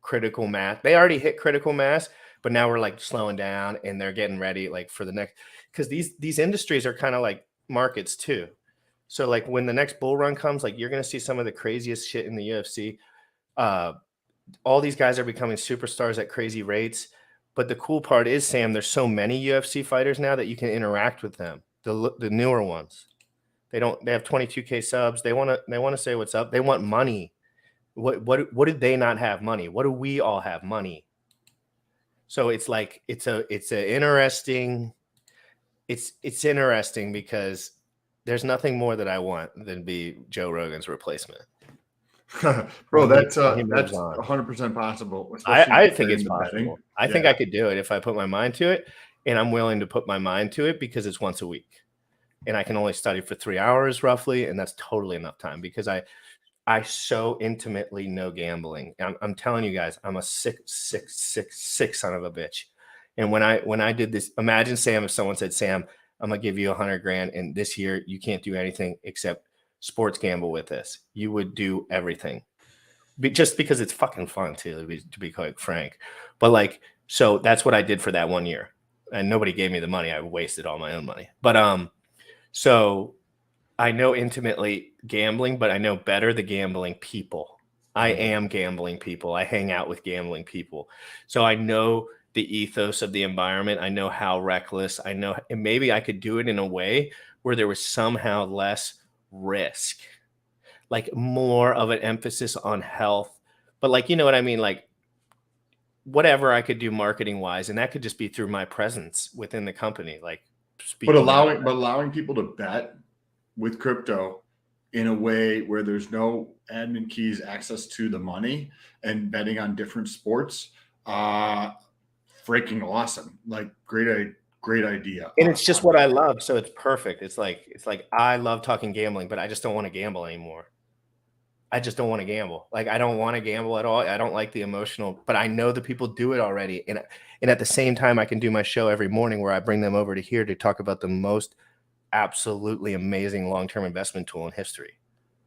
critical mass. They already hit critical mass, but now we're like slowing down, and they're getting ready like for the next. Because these industries are kind of like markets too. So like when the next bull run comes, like you're going to see some of the craziest shit in the UFC. All these guys are becoming superstars at crazy rates. But the cool part is, Sam, there's so many UFC fighters now that you can interact with them. The newer ones, they have 22K subs. They want to say what's up. They want money. What did they not have? Money. What do we all have? Money. So it's like it's interesting because there's nothing more that I want than be Joe Rogan's replacement. Bro, that's 100% possible. I think it's possible. I think I could do it if I put my mind to it, and I'm willing to put my mind to it because it's once a week, and I can only study for 3 hours roughly, and that's totally enough time because I so intimately know gambling. I'm telling you guys, I'm a sick son of a bitch. And when I did this, imagine, Sam, if someone said, Sam, I'm gonna give you $100,000, and this year you can't do anything except sports gamble with this. You would do everything, just because it's fucking fun to be quite frank. But like, so that's what I did for that 1 year, and nobody gave me the money. I wasted all my own money. But so I know intimately gambling, but I know better the gambling people. I am gambling people. I hang out with gambling people, so I know the ethos of the environment. I know how reckless. I know, and maybe I could do it in a way where there was somehow less risk, like more of an emphasis on health, but like, you know what I mean? Like whatever I could do marketing wise, and that could just be through my presence within the company. Like, but allowing people to bet with crypto in a way where there's no admin keys, access to the money, and betting on different sports, freaking awesome. Like great idea. And it's just what I love. So it's perfect. It's like I love talking gambling, but I just don't want to gamble anymore. I just don't want to gamble. Like, I don't want to gamble at all. I don't like the emotional, but I know the people do it already. And at the same time, I can do my show every morning where I bring them over to here to talk about the most absolutely amazing long-term investment tool in history.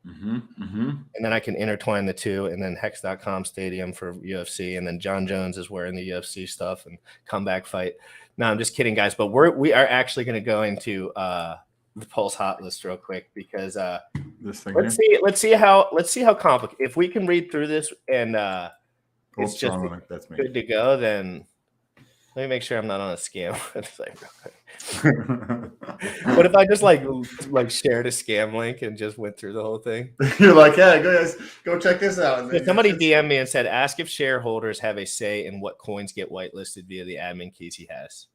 And then I can intertwine the two, and then Hex.com Stadium for UFC, and then John Jones is wearing the UFC stuff and comeback fight. No, I'm just kidding, guys. But we are actually going to go into the Pulse Hot List real quick because this thing. Let's see how complicated. If we can read through this and it's just that's me. Good to go, then let me make sure I'm not on a scam website. What if I just like shared a scam link and just went through the whole thing? You're like, yeah, go check this out. Yeah, somebody DM'd me and said, ask if shareholders have a say in what coins get whitelisted via the admin keys he has.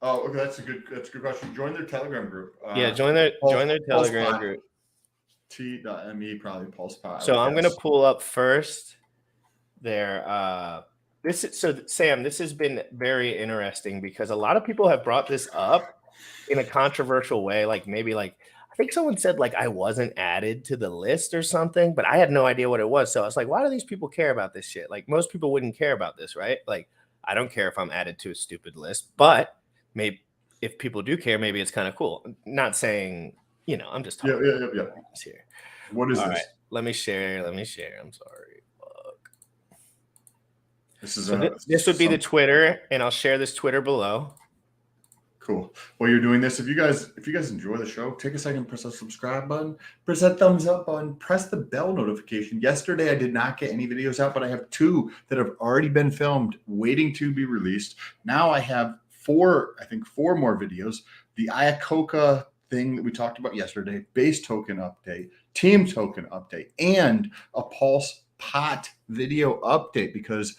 Oh, okay, that's a good question. Join their Telegram group. Join their Telegram group. T.me, probably Pulse Pod. So I'm gonna pull up first their Sam, this has been very interesting because a lot of people have brought this up in a controversial way. Like maybe I think someone said like I wasn't added to the list or something, but I had no idea what it was. So I was like, why do these people care about this shit? Like most people wouldn't care about this, right? Like I don't care if I'm added to a stupid list, but maybe if people do care, maybe it's kind of cool. Not saying, I'm just talking yeah. Here. What is All this? Right, let me share. I'm sorry. This would be the Twitter, and I'll share this Twitter below. Cool. While you're doing this, if you guys enjoy the show, take a second, press that subscribe button, press that thumbs up button, press the bell notification. Yesterday, I did not get any videos out, but I have 2 that have already been filmed, waiting to be released. Now I have 4 more videos. The Iacocca thing that we talked about yesterday, base token update, team token update, and a Pulse Pot video update because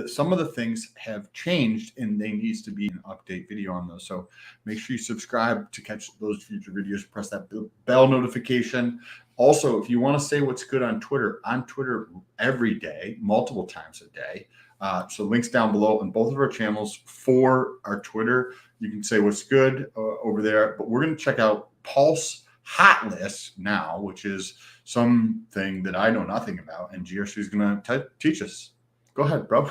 some of the things have changed and there needs to be an update video on those. So make sure you subscribe to catch those future videos. Press that bell notification. Also, if you want to say what's good on Twitter every day, multiple times a day. So links down below on both of our channels for our Twitter. You can say what's good over there. But we're going to check out Pulse Hot List now, which is something that I know nothing about. And GRC is going to teach us. Go ahead, bro.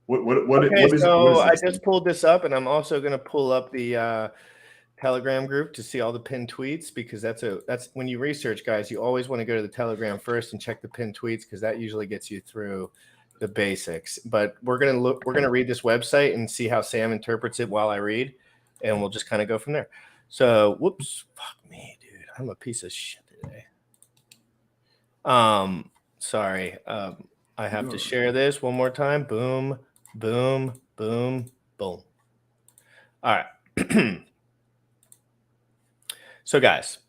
What is I just pulled this up, and I'm also going to pull up the Telegram group to see all the pinned tweets because that's when you research, guys. You always want to go to the Telegram first and check the pinned tweets because that usually gets you through the basics. But we're gonna read this website and see how Sam interprets it while I read. and we'll just kind of go from there. So, whoops, fuck me, dude. I'm a piece of shit today. Sorry. I have to share this one more time. Boom, boom, boom, boom. All right. So, guys,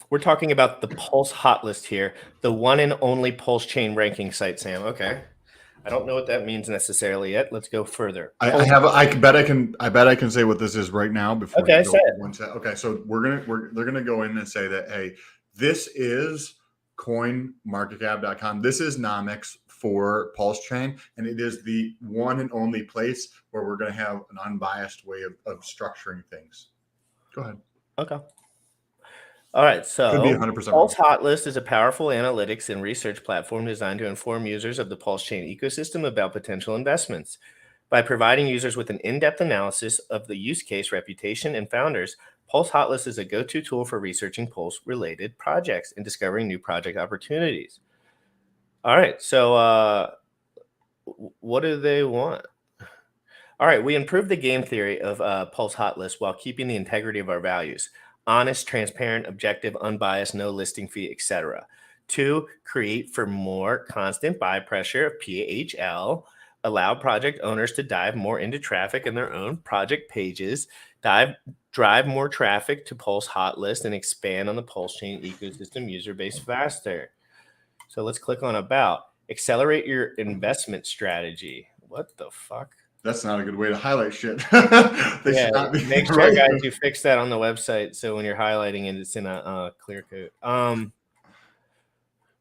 we're talking about the Pulse Hot List here, the one and only Pulse chain ranking site, Sam. Okay. I don't know what that means necessarily yet. Let's go further. I bet I can say what this is right now before. Okay, say it. Okay, so they're gonna go in and say that, hey, this is coinmarketcap.com. This is Nomics for Pulse Chain, and it is the one and only place where we're gonna have an unbiased way of structuring things. Go ahead. Okay. All right, so Could be 100% Pulse Hot List is a powerful analytics and research platform designed to inform users of the Pulse Chain ecosystem about potential investments. By providing users with an in-depth analysis of the use case, reputation, and founders, Pulse Hot List is a go-to tool for researching Pulse-related projects and discovering new project opportunities. All right, so what do they want? All right, we improved the game theory of Pulse Hot List while keeping the integrity of our values. Honest, transparent, objective, unbiased, no listing fee, etc. 2, create for more constant buy pressure of PHL. Allow project owners to dive more into traffic in their own project pages. Drive more traffic to Pulse Hot List and expand on the Pulse Chain ecosystem user base faster. So let's click on About. Accelerate your investment strategy. What the fuck? That's not a good way to highlight shit. Make sure, guys, you fix that on the website so when you're highlighting it, it's in a clear coat.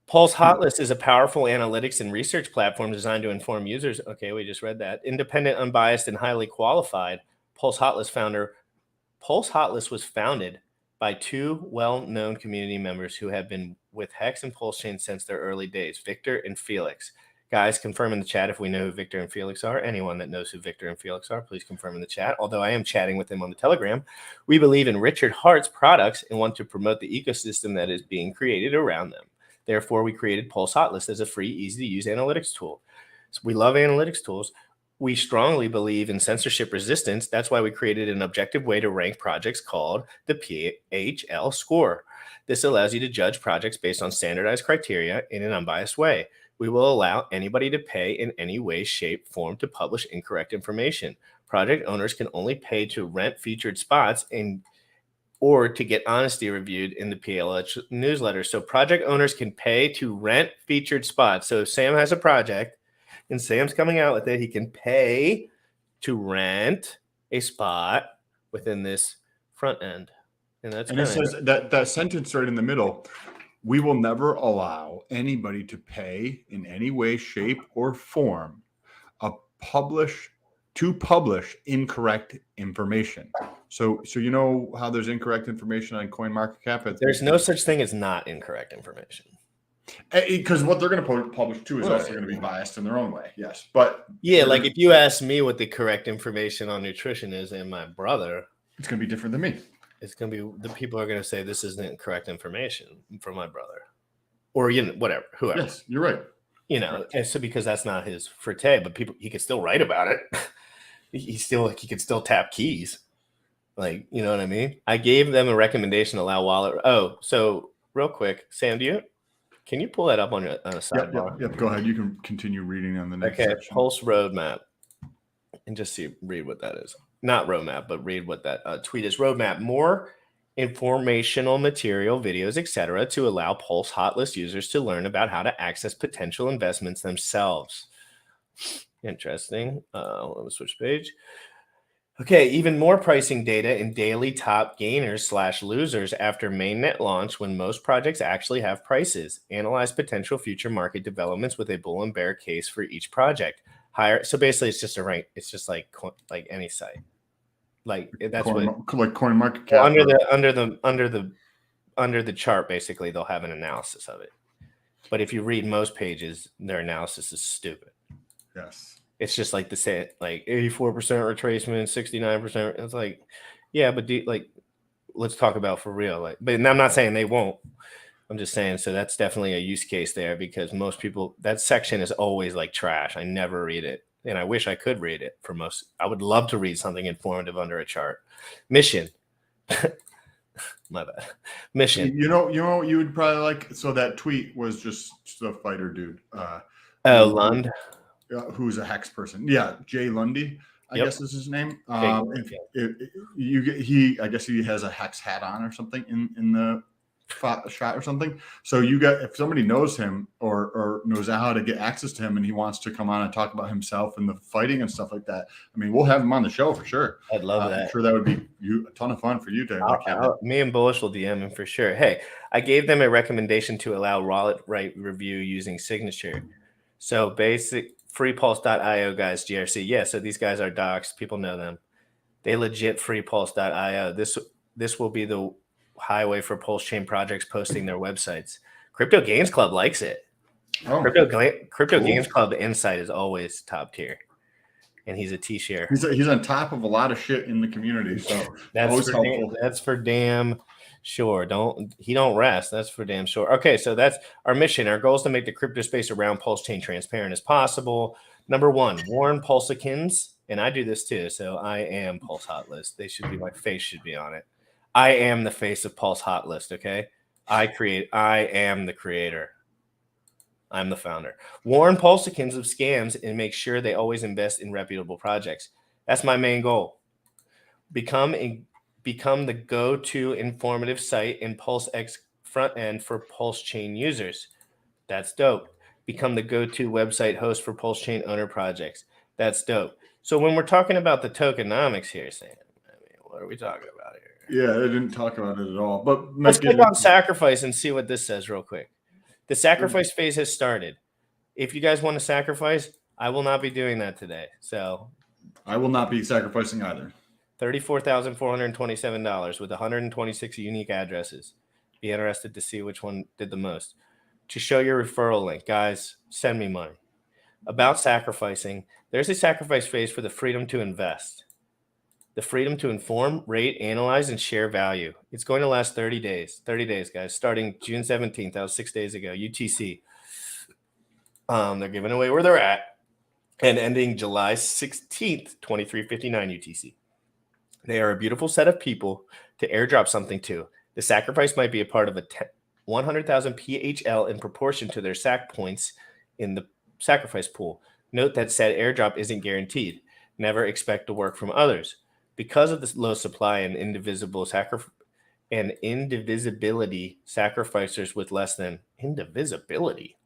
Pulse Hot List is a powerful analytics and research platform designed to inform users. Okay, we just read that. Independent, unbiased, and highly qualified. Pulse Hot List was founded by 2 well-known community members who have been with Hex and Pulse Chain since their early days, Victor and Felix. Guys, confirm in the chat if we know who Victor and Felix are. Anyone that knows who Victor and Felix are, please confirm in the chat. Although I am chatting with them on the Telegram, we believe in Richard Hart's products and want to promote the ecosystem that is being created around them. Therefore, we created Pulse Hot List as a free, easy-to-use analytics tool. So we love analytics tools. We strongly believe in censorship resistance. That's why we created an objective way to rank projects called the PHL score. This allows you to judge projects based on standardized criteria in an unbiased way. We will allow anybody to pay in any way, shape, form to publish incorrect information. Project owners can only pay to rent featured spots or to get honesty reviewed in the PLH newsletter. So project owners can pay to rent featured spots. So if Sam has a project and Sam's coming out with it, he can pay to rent a spot within this front end. And it says that sentence right in the middle. We will never allow anybody to pay in any way, shape, or form to publish incorrect information. So you know how there's incorrect information on CoinMarketCap? There's no such thing as not incorrect information. Because what they're going to publish too is also going to be biased in their own way. Yes, but yeah, like if you ask me what the correct information on nutrition is, and my brother, it's going to be different than me. It's going to be the people are going to say this isn't correct information from my brother, or whatever, whoever. Yes, you're right. And so because that's not his forte, but he could still write about it. he could still tap keys, like, you know what I mean. I gave them a recommendation to allow wallet. Oh, so real quick, Sam, can you pull that up on a sidebar? Yep. Go ahead. You can continue reading on the next section. Pulse roadmap, and just read what that is. Not roadmap, but read what that tweet is. Roadmap, more informational material, videos, etc., to allow Pulse Hot List users to learn about how to access potential investments themselves. Interesting. Let me switch page. Okay, even more pricing data and daily top gainers / losers after mainnet launch when most projects actually have prices. Analyze potential future market developments with a bull and bear case for each project. So basically, it's just a rank. It's just like any site. Like that's like CoinMarketCap. Under the chart, basically, they'll have an analysis of it. But if you read most pages, their analysis is stupid. Yes, it's just like the same, like 84% retracement, 69%. It's like, yeah, but let's talk about for real. Like, but I'm not saying they won't. I'm just saying, so that's definitely a use case there because most people, that section is always like trash. I never read it. and I wish I could read it for most. I would love to read something informative under a chart. Mission. My bad. Mission. You would probably like. So that tweet was just the fighter dude. Lund. Who's a hex person? Yeah, Jay Lundy, I guess is his name. I guess he has a hex hat on or something in the shot or something. So if somebody knows him or knows how to get access to him and he wants to come on and talk about himself and the fighting and stuff like that, I mean, we'll have him on the show for sure. I'd love that. I'm sure that would be a ton of fun for you to. Me and Bullish will DM him for sure. Hey, I gave them a recommendation to allow wallet right review using signature. So basic freepulse.io guys, GRC. Yeah, so these guys are docs. People know them. They legit freepulse.io. This will be the highway for Pulse Chain projects posting their websites. Crypto Games Club likes it. Crypto Games Club Insight is always top tier, and he's a T-share. He's on top of a lot of shit in the community, so that's for damn sure. He don't rest. That's for damn sure. Okay, so that's our mission. Our goal is to make the crypto space around Pulse Chain transparent as possible. Number one, warn Pulsicans, and I do this too. So I am Pulse Hot List. My face should be on it. I am the face of Pulse Hot List, okay? I am the creator. I'm the founder. Warn Pulsicans of scams and make sure they always invest in reputable projects. That's my main goal. Become the go-to informative site in PulseX front end for Pulse Chain users. That's dope. Become the go-to website host for Pulse Chain owner projects. That's dope. So when we're talking about the tokenomics here, Sam, what are we talking about here? Yeah, I didn't talk about it at all. But let's click on sacrifice and see what this says real quick. The sacrifice phase has started. If you guys want to sacrifice, I will not be doing that today. So I will not be sacrificing either. $34,427 with 126 unique addresses. Be interested to see which one did the most. To show your referral link, guys, send me money. About sacrificing, there's a sacrifice phase for the freedom to invest. The freedom to inform, rate, analyze, and share value. It's going to last 30 days. 30 days, guys. Starting June 17th. That was 6 days ago. UTC. They're giving away where they're at. And ending July 16th, 2359 UTC. They are a beautiful set of people to airdrop something to. The sacrifice might be a part of a 100,000 PHL in proportion to their SAC points in the sacrifice pool. Note that said airdrop isn't guaranteed. Never expect to work from others. Because of this low supply and indivisibility, sacrificers with less than indivisibility.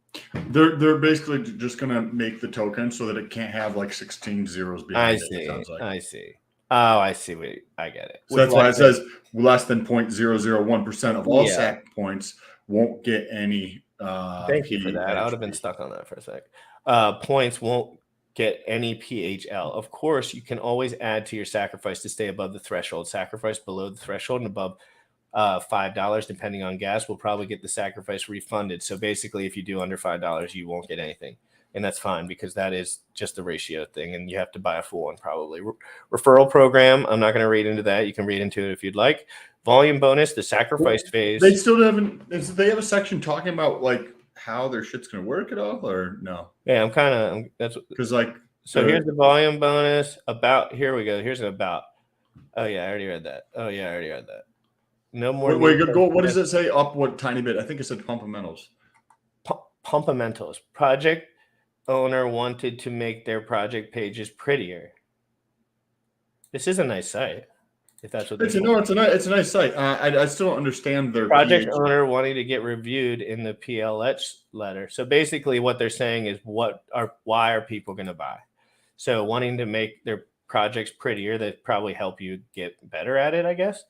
They're basically just gonna make the token so that it can't have like 16 zeros behind it. I see. Oh, I see. I get it. So that's why it says less than 0.001% of all SAC points won't get any. Thank you for that. I would have been stuck on that for a sec. Points won't get any PHL. Of course, you can always add to your sacrifice to stay above the threshold. Sacrifice below the threshold and above $5, depending on gas, will probably get the sacrifice refunded. So basically, if you do under $5, you won't get anything. And that's fine because that is just a ratio thing. And you have to buy a full one probably. Referral program, I'm not going to read into that. You can read into it if you'd like. Volume bonus, the sacrifice phase. They still haven't. They have a section talking about like how their shit's going to work at all, or no? Yeah, that's because like. So here's the volume bonus. Here we go. Here's an about. Oh yeah, I already read that. No more. Wait, go. What does it say? Up what tiny bit? I think it said pumpamentals. Pumpamentals. Project owner wanted to make their project pages prettier. This is a nice site. If that's what it's a nice site. I still don't understand their project owner wanting to get reviewed in the PLH letter. So basically, what they're saying is why are people going to buy? So wanting to make their projects prettier, that probably help you get better at it, I guess.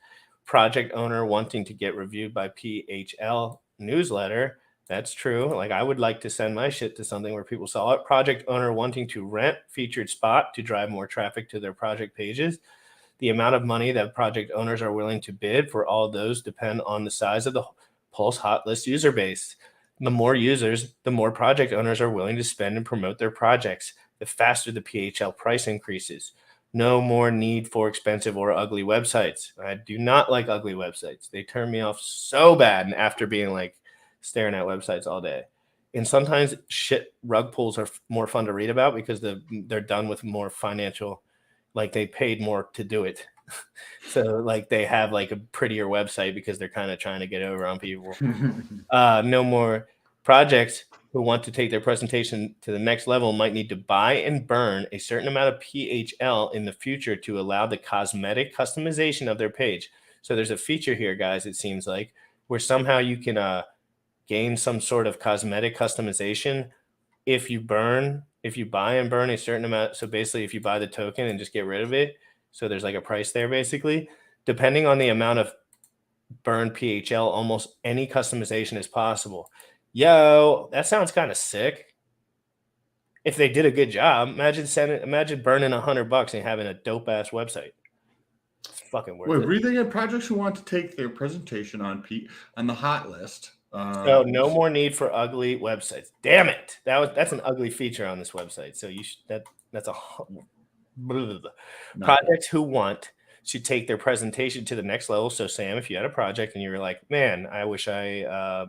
Project owner wanting to get reviewed by PHL newsletter. That's true. Like I would like to send my shit to something where people saw it. Project owner wanting to rent featured spot to drive more traffic to their project pages. The amount of money that project owners are willing to bid for all those depend on the size of the Pulse Hot List user base. The more users, the more project owners are willing to spend and promote their projects. The faster the PHL price increases. No more need for expensive or ugly websites. I do not like ugly websites. They turn me off so bad. And after being like staring at websites all day. And sometimes shit rug pulls are more fun to read about because they're done with more financial, like they paid more to do it. So like they have like a prettier website because they're kind of trying to get over on people. No more projects who want to take their presentation to the next level might need to buy and burn a certain amount of PHL in the future to allow the cosmetic customization of their page. So there's a feature here, guys, it seems like, where somehow you can gain some sort of cosmetic customization if you buy and burn a certain amount. So basically, if you buy the token and just get rid of it, so there's like a price there, basically, depending on the amount of burned PHL, almost any customization is possible. Yo, that sounds kind of sick. If they did a good job, imagine burning $100 and having a dope ass website. It's fucking worth it. Were you thinking of projects who want to take their presentation on the hot list? So no more need for ugly websites. Damn it! That's an ugly feature on this website. So you should that's a projects who want should take their presentation to the next level. So Sam, if you had a project and you were like, man, I wish I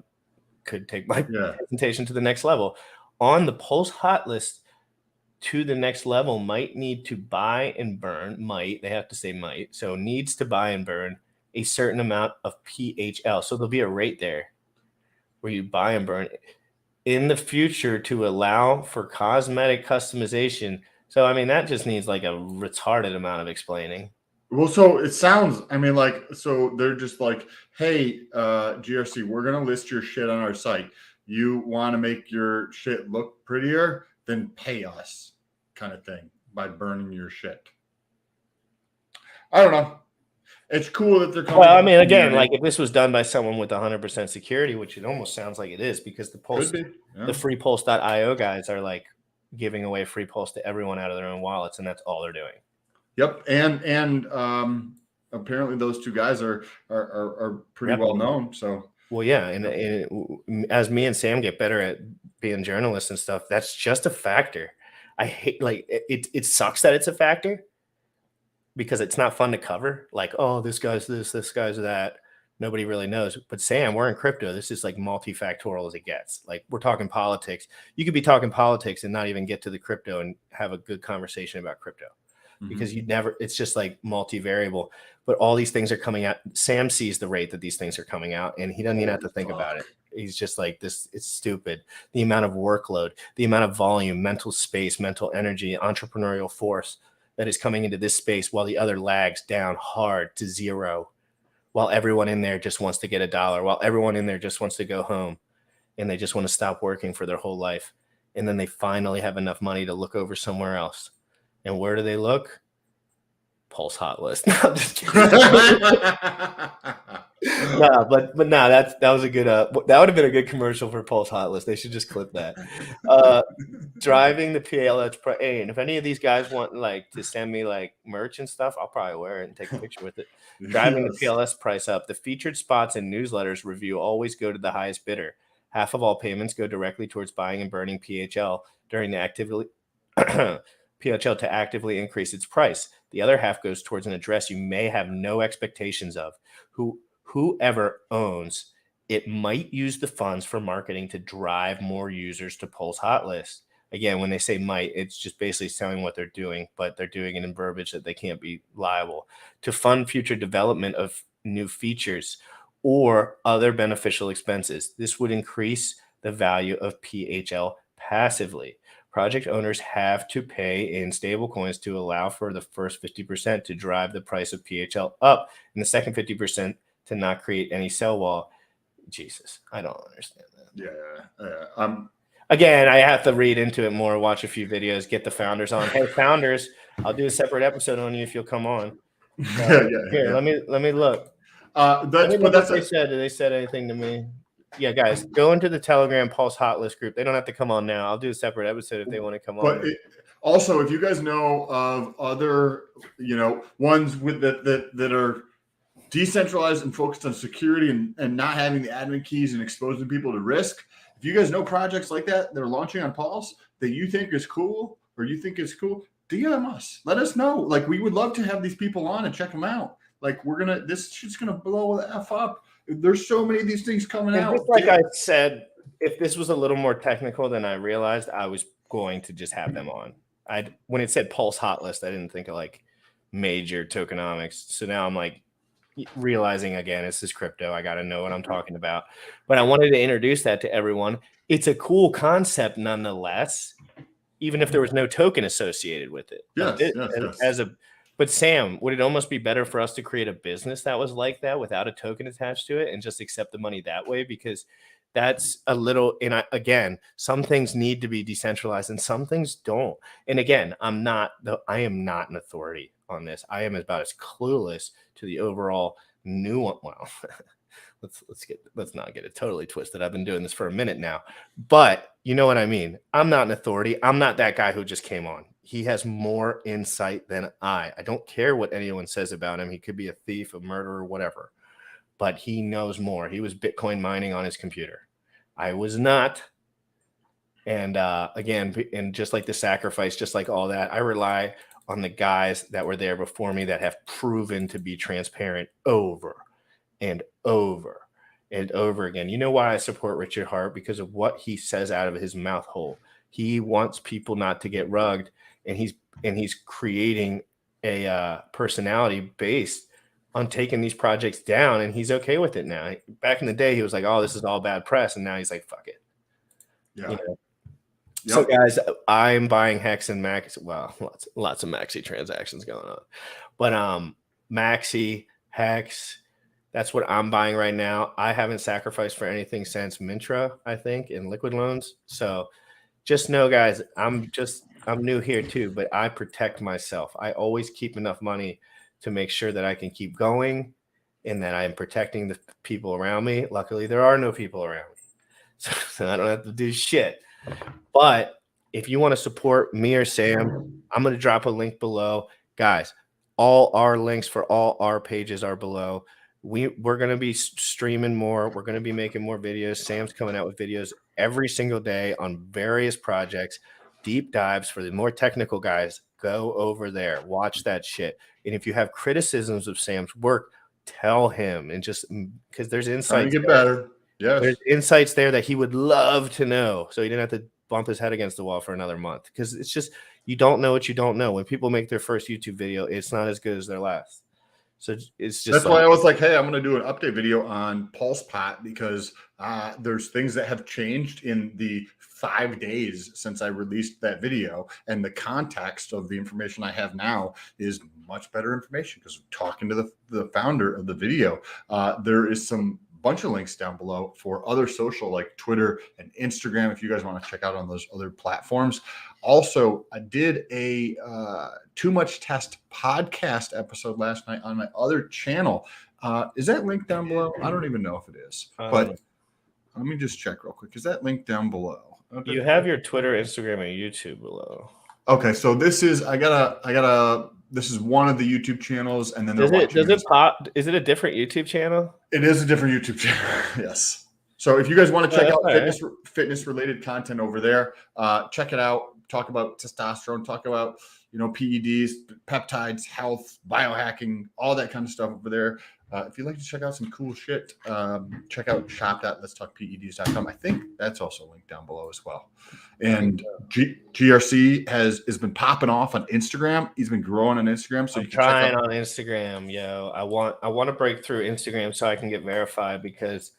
could take my presentation to the next level, on the Pulse hot list to the next level might need to buy and burn, they have to say might, so needs to buy and burn a certain amount of PHL. So there'll be a rate there where you buy and burn in the future to allow for cosmetic customization. So, I mean, that just needs like a retarded amount of explaining. Well, so it sounds, I mean, like, so they're just like, hey, GRC, we're going to list your shit on our site. You want to make your shit look prettier? Then pay us, kind of thing, by burning your shit. I don't know. It's cool that they're coming. Well, I mean, again, like if this was done by someone with 100% security, which it almost sounds like it is, because the Pulse, the freepulse.io guys are like giving away free Pulse to everyone out of their own wallets, and that's all they're doing. Yep, and apparently those two guys are pretty well known. So well, yeah, and as me and Sam get better at being journalists and stuff, that's just a factor. I hate like it sucks that it's a factor, because it's not fun to cover. Like, oh, this guy's this guy's that. Nobody really knows. But Sam, we're in crypto. This is like multifactorial as it gets. Like, we're talking politics. You could be talking politics and not even get to the crypto and have a good conversation about crypto, because it's just like multivariable. But all these things are coming out. Sam sees the rate that these things are coming out, and he doesn't even have to think about it. He's just like, this, it's stupid. The amount of workload, the amount of volume, mental space, mental energy, entrepreneurial force that is coming into this space, while the other lags down hard to zero, while everyone in there just wants to get $1, while everyone in there just wants to go home, and they just want to stop working for their whole life. And then they finally have enough money to look over somewhere else. And where do they look? Pulse hot list. No, I'm just kidding. No, but no, that was a good that would have been a good commercial for Pulse hot list. They should just clip that. Driving the PLS price. Hey, and if any of these guys want like to send me like merch and stuff, I'll probably wear it and take a picture with it. Driving the PLS price up. The featured spots and newsletters review always go to the highest bidder. Half of all payments go directly towards buying and burning PHL during the activity PHL to actively increase its price. The other half goes towards an address you may have no expectations of. Whoever owns it might use the funds for marketing to drive more users to Pulse hot list. Again, when they say might, it's just basically telling what they're doing, but they're doing it in verbiage that they can't be liable. To fund future development of new features or other beneficial expenses. This would increase the value of PHL passively. Project owners have to pay in stable coins to allow for the first 50% to drive the price of PHL up, and the second 50% to not create any sell wall. Jesus, I don't understand that. Yeah. Again, I have to read into it more, watch a few videos, get the founders on. Hey, founders, I'll do a separate episode on you if you'll come on. Here, let me look. That's what they said. Did they said anything to me? Yeah, guys, go into the Telegram Pulse hot list group. They don't have to come on now. I'll do a separate episode if they want to come on. But also, if you guys know of other, ones with that are decentralized and focused on security and not having the admin keys and exposing people to risk, if you guys know projects like that are launching on Pulse that you think is cool or you think is cool, DM us. Let us know. Like, we would love to have these people on and check them out. Like, this shit's gonna blow the F up. There's so many of these things coming out. Just like I said if this was a little more technical than I realized, I was going to just have them on. When it said Pulse Hot List, I didn't think of like major tokenomics. So now I'm like realizing again, this is crypto. I got to know what I'm talking about. But I wanted to introduce that to everyone. It's a cool concept nonetheless, even if there was no token associated with it. Yes. But Sam, would it almost be better for us to create a business that was like that without a token attached to it and just accept the money that way? Because that's a little, and again, some things need to be decentralized and some things don't. And again, I am not an authority on this. I am about as clueless to the overall nuance. Well, let's not get it totally twisted. I've been doing this for a minute now, but you know what I mean? I'm not an authority. I'm not that guy who just came on. He has more insight than I don't care what anyone says about him. He could be a thief, a murderer, whatever, but he knows more. He was Bitcoin mining on his computer. I was not. And again, and just like the sacrifice, just like all that, I rely on the guys that were there before me that have proven to be transparent over and over and over again. You know why I support Richard Hart? Because of what he says out of his mouth hole. He wants people not to get rugged, and he's creating a personality based on taking these projects down, and he's okay with it now. Back in the day, he was like, "Oh, this is all bad press," and now he's like, "Fuck it." Yeah. You know? Yep. So, guys, I'm buying Hex and Maxi. Well, lots of Maxi transactions going on, but Maxi, Hex, that's what I'm buying right now. I haven't sacrificed for anything since Mintra, I think, in liquid loans. So, just know, guys, I'm new here too, but I protect myself. I always keep enough money to make sure that I can keep going and that I am protecting the people around me. Luckily, there are no people around me, so I don't have to do shit. But if you want to support me or Sam, I'm going to drop a link below. Guys, all our links for all our pages are below. We're going to be streaming more. We're going to be making more videos. Sam's coming out with videos every single day on various projects, deep dives for the more technical guys. Go over there, watch that shit. And if you have criticisms of Sam's work, tell him, and just because there's insights. Trying to get better. Yes. There's insights there that he would love to know, so he didn't have to bump his head against the wall for another month. Because it's just, you don't know what you don't know. When people make their first YouTube video, it's not as good as their last. So it's just that's why I was like, hey, I'm going to do an update video on Pulse Pot, because there's things that have changed in the 5 days since I released that video, and the context of the information I have now is much better information because talking to the founder of the video, there is some bunch of links down below for other social like Twitter and Instagram if you guys want to check out on those other platforms. Also, I did a Too Much Test podcast episode last night on my other channel. Is that link down below? I don't even know if it is, but let me just check real quick. Is that link down below? You have your Twitter, Instagram, and YouTube below. Okay, so this is this is one of the YouTube channels, and then does it pop? Is it a different YouTube channel? It is a different YouTube channel. Yes. So if you guys want to check out fitness related content over there, check it out. Talk about testosterone. Talk about PEDs, peptides, health, biohacking, all that kind of stuff over there. If you'd like to check out some cool shit, check out shop.letstalkpeds.com. I think that's also linked down below as well. And GRC has been popping off on Instagram. He's been growing on Instagram. So I'm trying on Instagram, yo. I want to break through Instagram so I can get verified, because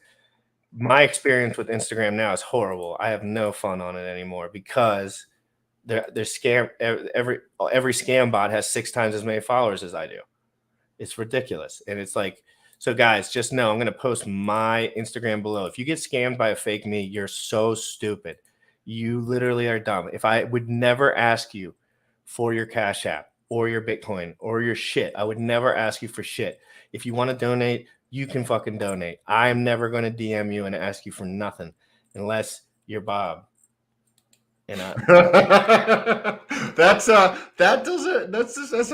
my experience with Instagram now is horrible. I have no fun on it anymore because they're scam. Every scam bot has 6 times as many followers as I do. It's ridiculous. And it's like, so guys, just know I'm going to post my Instagram below. If you get scammed by a fake me, you're so stupid. You literally are dumb. If I would never ask you for your Cash App or your Bitcoin or your shit, I would never ask you for shit. If you want to donate, you can fucking donate. I'm never going to DM you and ask you for nothing unless you're Bob. And that's a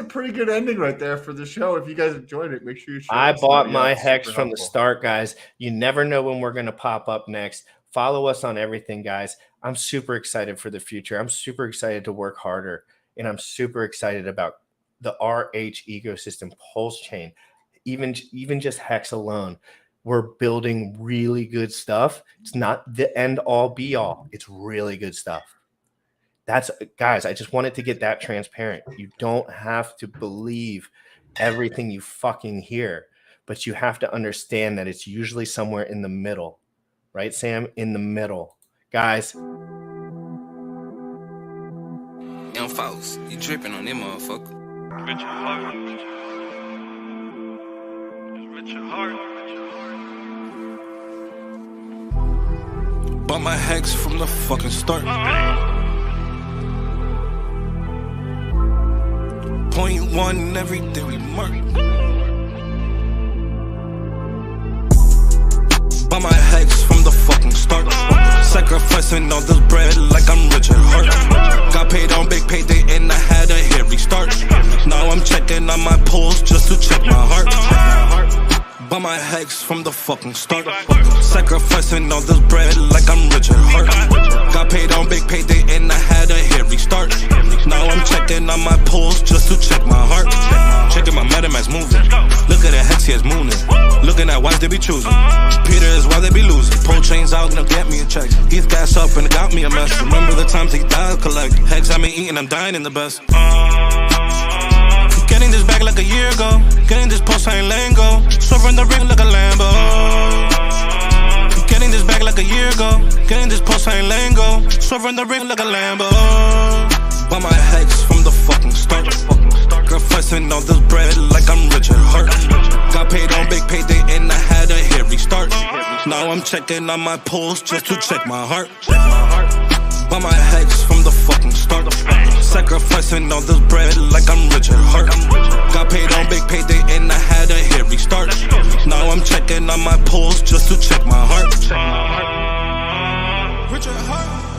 pretty good ending right there for the show. If you guys enjoyed it, make sure you share. I bought my Hex from the start, guys. You never know when we're going to pop up next. Follow us on everything, guys. I'm super excited for the future. I'm super excited to work harder, and I'm super excited about the RH ecosystem, Pulse Chain, even just Hex alone. we're building really good stuff. It's not the end all be all. It's really good stuff. That's, guys, I just wanted to get that transparent. You don't have to believe everything you fucking hear, but you have to understand that it's usually somewhere in the middle. Right, Sam? In the middle. Guys. Young folks, you tripping on them motherfucker. Richard Heart. Richard Heart. Bought my hex from the fucking start. .1 every day we mark. Bought my hex from the fucking start. Sacrificing all this bread like I'm Richard Hart. Got paid on big payday and I had a hair restart. Now I'm checking on my pulse just to check my heart. Bought my hex from the fucking start. Sacrificing all this bread like I'm Richard Hart. Got paid on big payday and I had a hair restart. Now I'm checking on my pulse just to check my heart. Checking my MetaMask moving. Look at the hex, he's mooning. Looking at wives they be choosing. Peter is why they be losing. Pull chains out and they'll get me a check. He's gas up and it got me a mess. Remember the times he died collect. Hex I been eating, I'm dying in the best. Getting this back like a year ago. Getting this post, I ain't letting go. Swerving the ring like a Lambo. Getting this back like a year ago. Getting this post, I ain't letting go. Swerving the ring like a Lambo. Bought my hex from the fucking start. Sacrificing all this bread like I'm Richard Hart. Got paid on big payday and I had a hair restart. Now I'm checking on my pulse just to check my heart. Bought my hex from the fucking start. Sacrificing all this bread like I'm Richard Hart. Got paid on big payday and I had a hair restart. Now I'm checking on my pulse just to check my heart. Richard Hart.